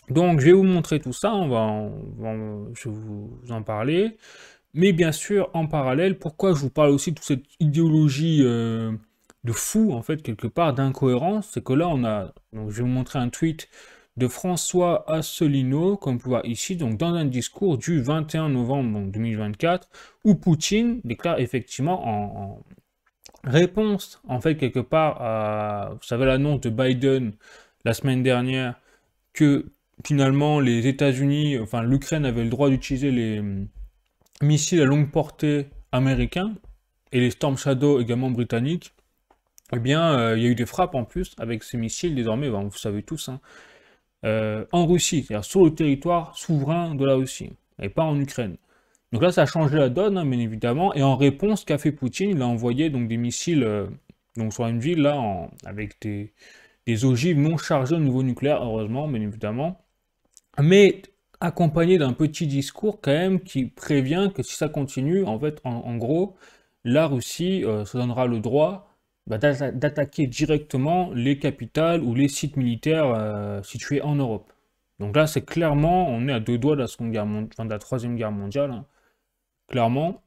Donc, je vais vous montrer tout ça, je vais vous en parler. Mais bien sûr, en parallèle, pourquoi je vous parle aussi de toute cette idéologie de fou, en fait, quelque part, d'incohérence, c'est que là, donc je vais vous montrer un tweet de François Asselineau, comme vous pouvez voir ici, donc dans un discours du 21 novembre donc, 2024, où Poutine déclare effectivement en réponse, en fait, quelque part, à, vous savez, l'annonce de Biden la semaine dernière, que finalement les États-Unis, enfin l'Ukraine avait le droit d'utiliser les missiles à longue portée américains et les Storm Shadow également britanniques, eh bien il y a eu des frappes en plus avec ces missiles désormais, ben, vous savez tous, hein, en Russie, c'est-à-dire sur le territoire souverain de la Russie, et pas en Ukraine. Donc là ça a changé la donne, hein, bien évidemment, et en réponse, qu'a fait Poutine? Il a envoyé donc des missiles donc sur une ville là, avec des ogives non chargées au niveau nucléaire, heureusement, bien évidemment, mais accompagné d'un petit discours quand même qui prévient que si ça continue, en fait, en gros, la Russie se donnera le droit bah, d'attaquer directement les capitales ou les sites militaires situés en Europe. Donc là, c'est clairement, on est à deux doigts de la Seconde Guerre mondiale, enfin, de la Troisième Guerre mondiale, hein, clairement.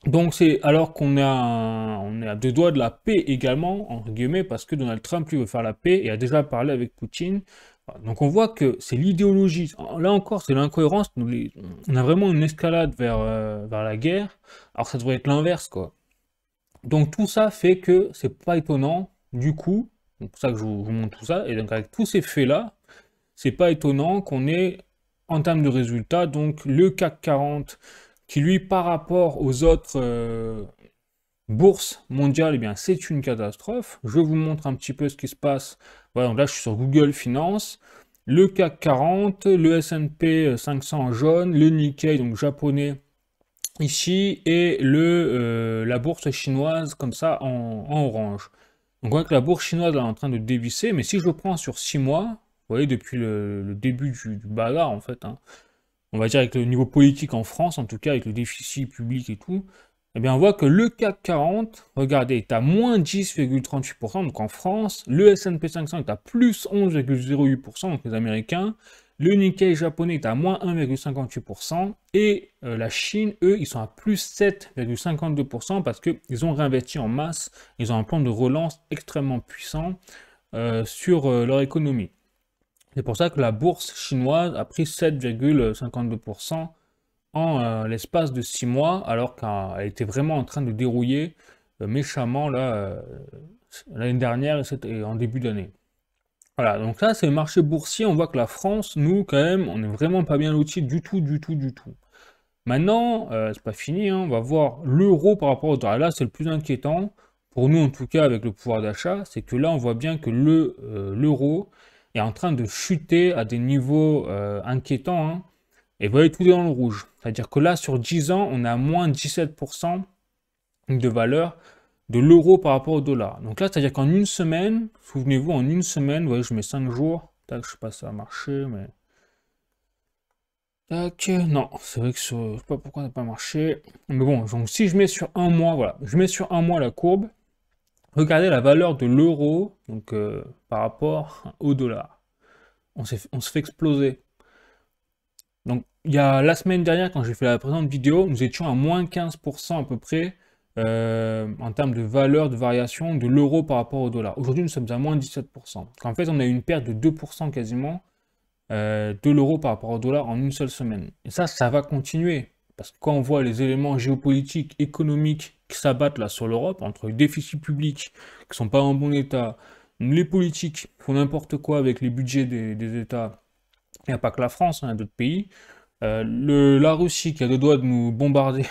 Donc c'est alors on est à deux doigts de la paix également, entre guillemets, parce que Donald Trump lui veut faire la paix et a déjà parlé avec Poutine. Donc on voit que c'est l'idéologie. Là encore, c'est l'incohérence. On a vraiment une escalade vers la guerre. Alors ça devrait être l'inverse, quoi. Donc tout ça fait que c'est pas étonnant, du coup, c'est pour ça que je vous montre tout ça, et donc avec tous ces faits-là, c'est pas étonnant qu'on ait, en termes de résultats, donc le CAC 40, qui lui, par rapport aux autres bourses mondiales, eh bien c'est une catastrophe. Je vous montre un petit peu ce qui se passe. Voilà, donc là je suis sur Google Finance. Le CAC 40, le S&P 500 en jaune, le Nikkei, donc japonais, ici, et la bourse chinoise, comme ça, en orange. Donc on voit que la bourse chinoise est en train de dévisser, mais si je le prends sur 6 mois, vous voyez, depuis le début du bagarre, en fait, hein, on va dire avec le niveau politique en France, en tout cas avec le déficit public et tout, eh bien on voit que le CAC 40, regardez, est à moins 10,38%, donc en France, le S&P 500 est à plus 11,08%, donc les Américains, le Nikkei japonais est à moins 1,58%, et la Chine, eux, ils sont à plus 7,52% parce qu'ils ont réinvesti en masse, ils ont un plan de relance extrêmement puissant sur leur économie. C'est pour ça que la bourse chinoise a pris 7,52% en l'espace de 6 mois, alors qu'elle était vraiment en train de dérouiller méchamment l'année dernière et en début d'année. Voilà, donc là c'est le marché boursier, on voit que la France, nous quand même, on n'est vraiment pas bien lotis du tout, du tout, du tout. Maintenant, c'est pas fini, hein, on va voir l'euro par rapport au dollar. Là c'est le plus inquiétant, pour nous en tout cas avec le pouvoir d'achat, c'est que là on voit bien que l'euro est en train de chuter à des niveaux inquiétants, hein, et vous voyez tout est dans le rouge. C'est-à-dire que là sur 10 ans, on est à moins 17% de valeur de l'euro par rapport au dollar. Donc là, c'est-à-dire qu'en une semaine, souvenez-vous, en une semaine, vous voyez, je mets 5 jours, tac, je sais pas si ça a marché, mais... Tac, non, c'est vrai que je sais pas pourquoi ça n'a pas marché. Mais bon, donc si je mets sur un mois, voilà, je mets sur un mois la courbe, regardez la valeur de l'euro, donc par rapport au dollar. On se fait exploser. Donc, il y a la semaine dernière, quand j'ai fait la présente vidéo, nous étions à moins 15% à peu près en termes de valeur, de variation de l'euro par rapport au dollar. Aujourd'hui, nous sommes à moins 17%. En fait, on a eu une perte de 2% quasiment de l'euro par rapport au dollar en une seule semaine. Et ça va continuer. Parce que quand on voit les éléments géopolitiques, économiques qui s'abattent là sur l'Europe, entre les déficits publics qui sont pas en bon état, les politiques qui font n'importe quoi avec les budgets des États, il n'y a pas que la France, hein, il y a d'autres pays, la Russie qui a le droit de nous bombarder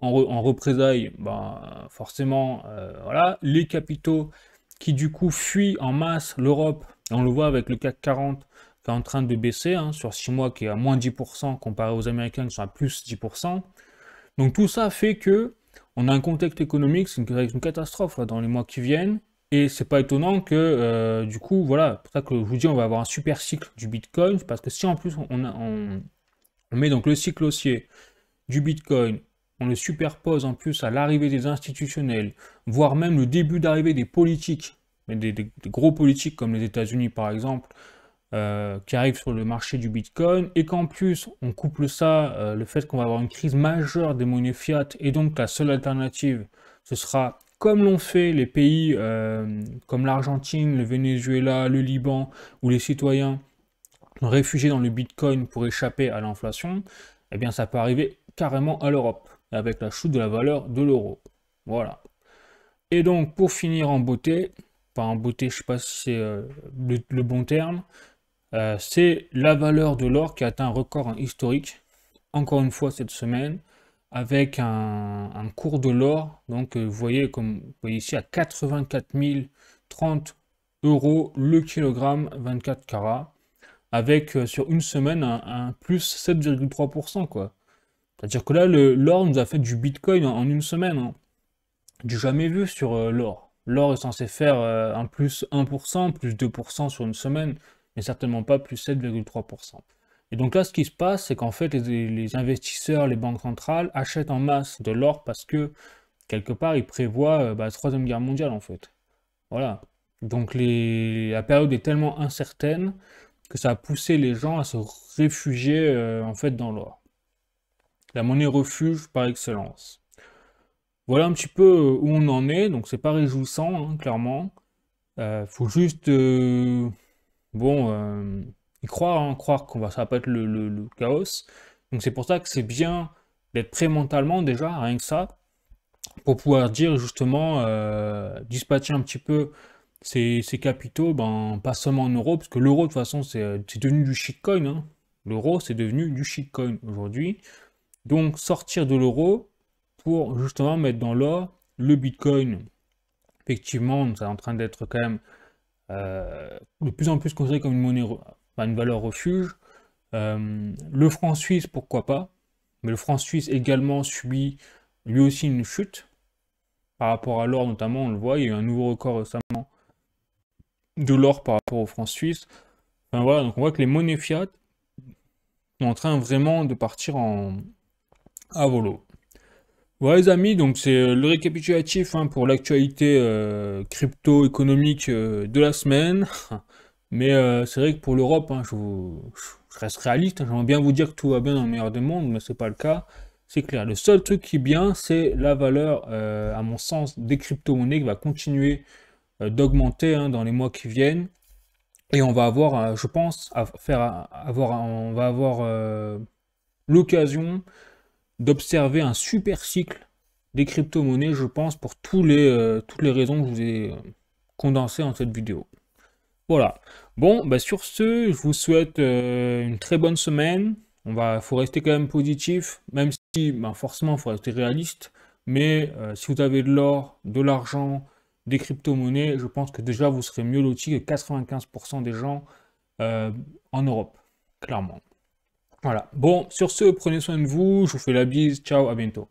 en représailles, bah, forcément, voilà, les capitaux qui du coup fuient en masse l'Europe, on le voit avec le CAC 40 qui est en train de baisser, hein, sur 6 mois qui est à moins 10% comparé aux Américains qui sont à plus 10%. Donc tout ça fait que on a un contexte économique, c'est une catastrophe là, dans les mois qui viennent, et c'est pas étonnant que du coup, voilà, pour ça que je vous dis on va avoir un super cycle du Bitcoin, parce que si en plus on met donc le cycle haussier du Bitcoin, on le superpose en plus à l'arrivée des institutionnels, voire même le début d'arrivée des politiques, des gros politiques comme les États-Unis par exemple, qui arrivent sur le marché du Bitcoin, et qu'en plus on couple ça, le fait qu'on va avoir une crise majeure des monnaies fiat, et donc la seule alternative, ce sera comme l'ont fait les pays comme l'Argentine, le Venezuela, le Liban, où les citoyens sont réfugiés dans le Bitcoin pour échapper à l'inflation, eh bien ça peut arriver carrément à l'Europe, avec la chute de la valeur de l'euro. Voilà. Et donc pour finir en beauté, enfin en beauté, je sais pas si c'est le bon terme, c'est la valeur de l'or qui a atteint un record historique, encore une fois cette semaine, avec un cours de l'or, donc vous voyez, comme vous voyez ici, à 84 030 euros le kilogramme 24 carats, avec sur une semaine un plus 7,3%, quoi. C'est-à-dire que là, l'or nous a fait du Bitcoin en une semaine, hein. Du jamais vu sur l'or. L'or est censé faire un plus 1%, plus 2% sur une semaine, mais certainement pas plus 7,3%. Et donc là, ce qui se passe, c'est qu'en fait, les investisseurs, les banques centrales achètent en masse de l'or parce que, quelque part, ils prévoient la Troisième Guerre mondiale, en fait. Voilà. Donc la période est tellement incertaine que ça a poussé les gens à se réfugier, en fait, dans l'or. La monnaie refuge par excellence. Voilà un petit peu où on en est, donc c'est pas réjouissant, hein, clairement. Faut juste bon, y croire, hein, croire ça va pas être le chaos. Donc c'est pour ça que c'est bien d'être prêt mentalement déjà, rien que ça, pour pouvoir dire justement, dispatcher un petit peu ces capitaux, ben, pas seulement en euros, parce que l'euro de toute façon c'est devenu du shitcoin, hein. L'euro c'est devenu du shitcoin aujourd'hui. Donc sortir de l'euro pour justement mettre dans l'or le Bitcoin. Effectivement, c'est en train d'être quand même de plus en plus considéré comme une monnaie, une valeur refuge. Le franc suisse, pourquoi pas, mais le franc suisse également subit lui aussi une chute par rapport à l'or notamment, on le voit, il y a eu un nouveau record récemment de l'or par rapport au franc suisse. Enfin voilà, donc on voit que les monnaies fiat sont en train vraiment de partir à volo. Ouais les amis, donc c'est le récapitulatif, hein, pour l'actualité crypto-économique de la semaine. Mais c'est vrai que pour l'Europe, hein, je reste réaliste, hein, j'aimerais bien vous dire que tout va bien dans le meilleur des mondes, mais c'est pas le cas. C'est clair. Le seul truc qui est bien, c'est la valeur, à mon sens, des crypto-monnaies qui va continuer d'augmenter, hein, dans les mois qui viennent. Et on va avoir, je pense, on va avoir l'occasion d'observer un super cycle des crypto-monnaies, je pense, pour toutes les raisons que je vous ai condensées dans cette vidéo. Voilà. Bon, bah sur ce, je vous souhaite une très bonne semaine. Faut rester quand même positif, même si, ben, forcément, il faut rester réaliste. Mais si vous avez de l'or, de l'argent, des crypto-monnaies, je pense que déjà vous serez mieux loti que 95% des gens en Europe, clairement. Voilà. Bon, sur ce, prenez soin de vous. Je vous fais la bise. Ciao, à bientôt.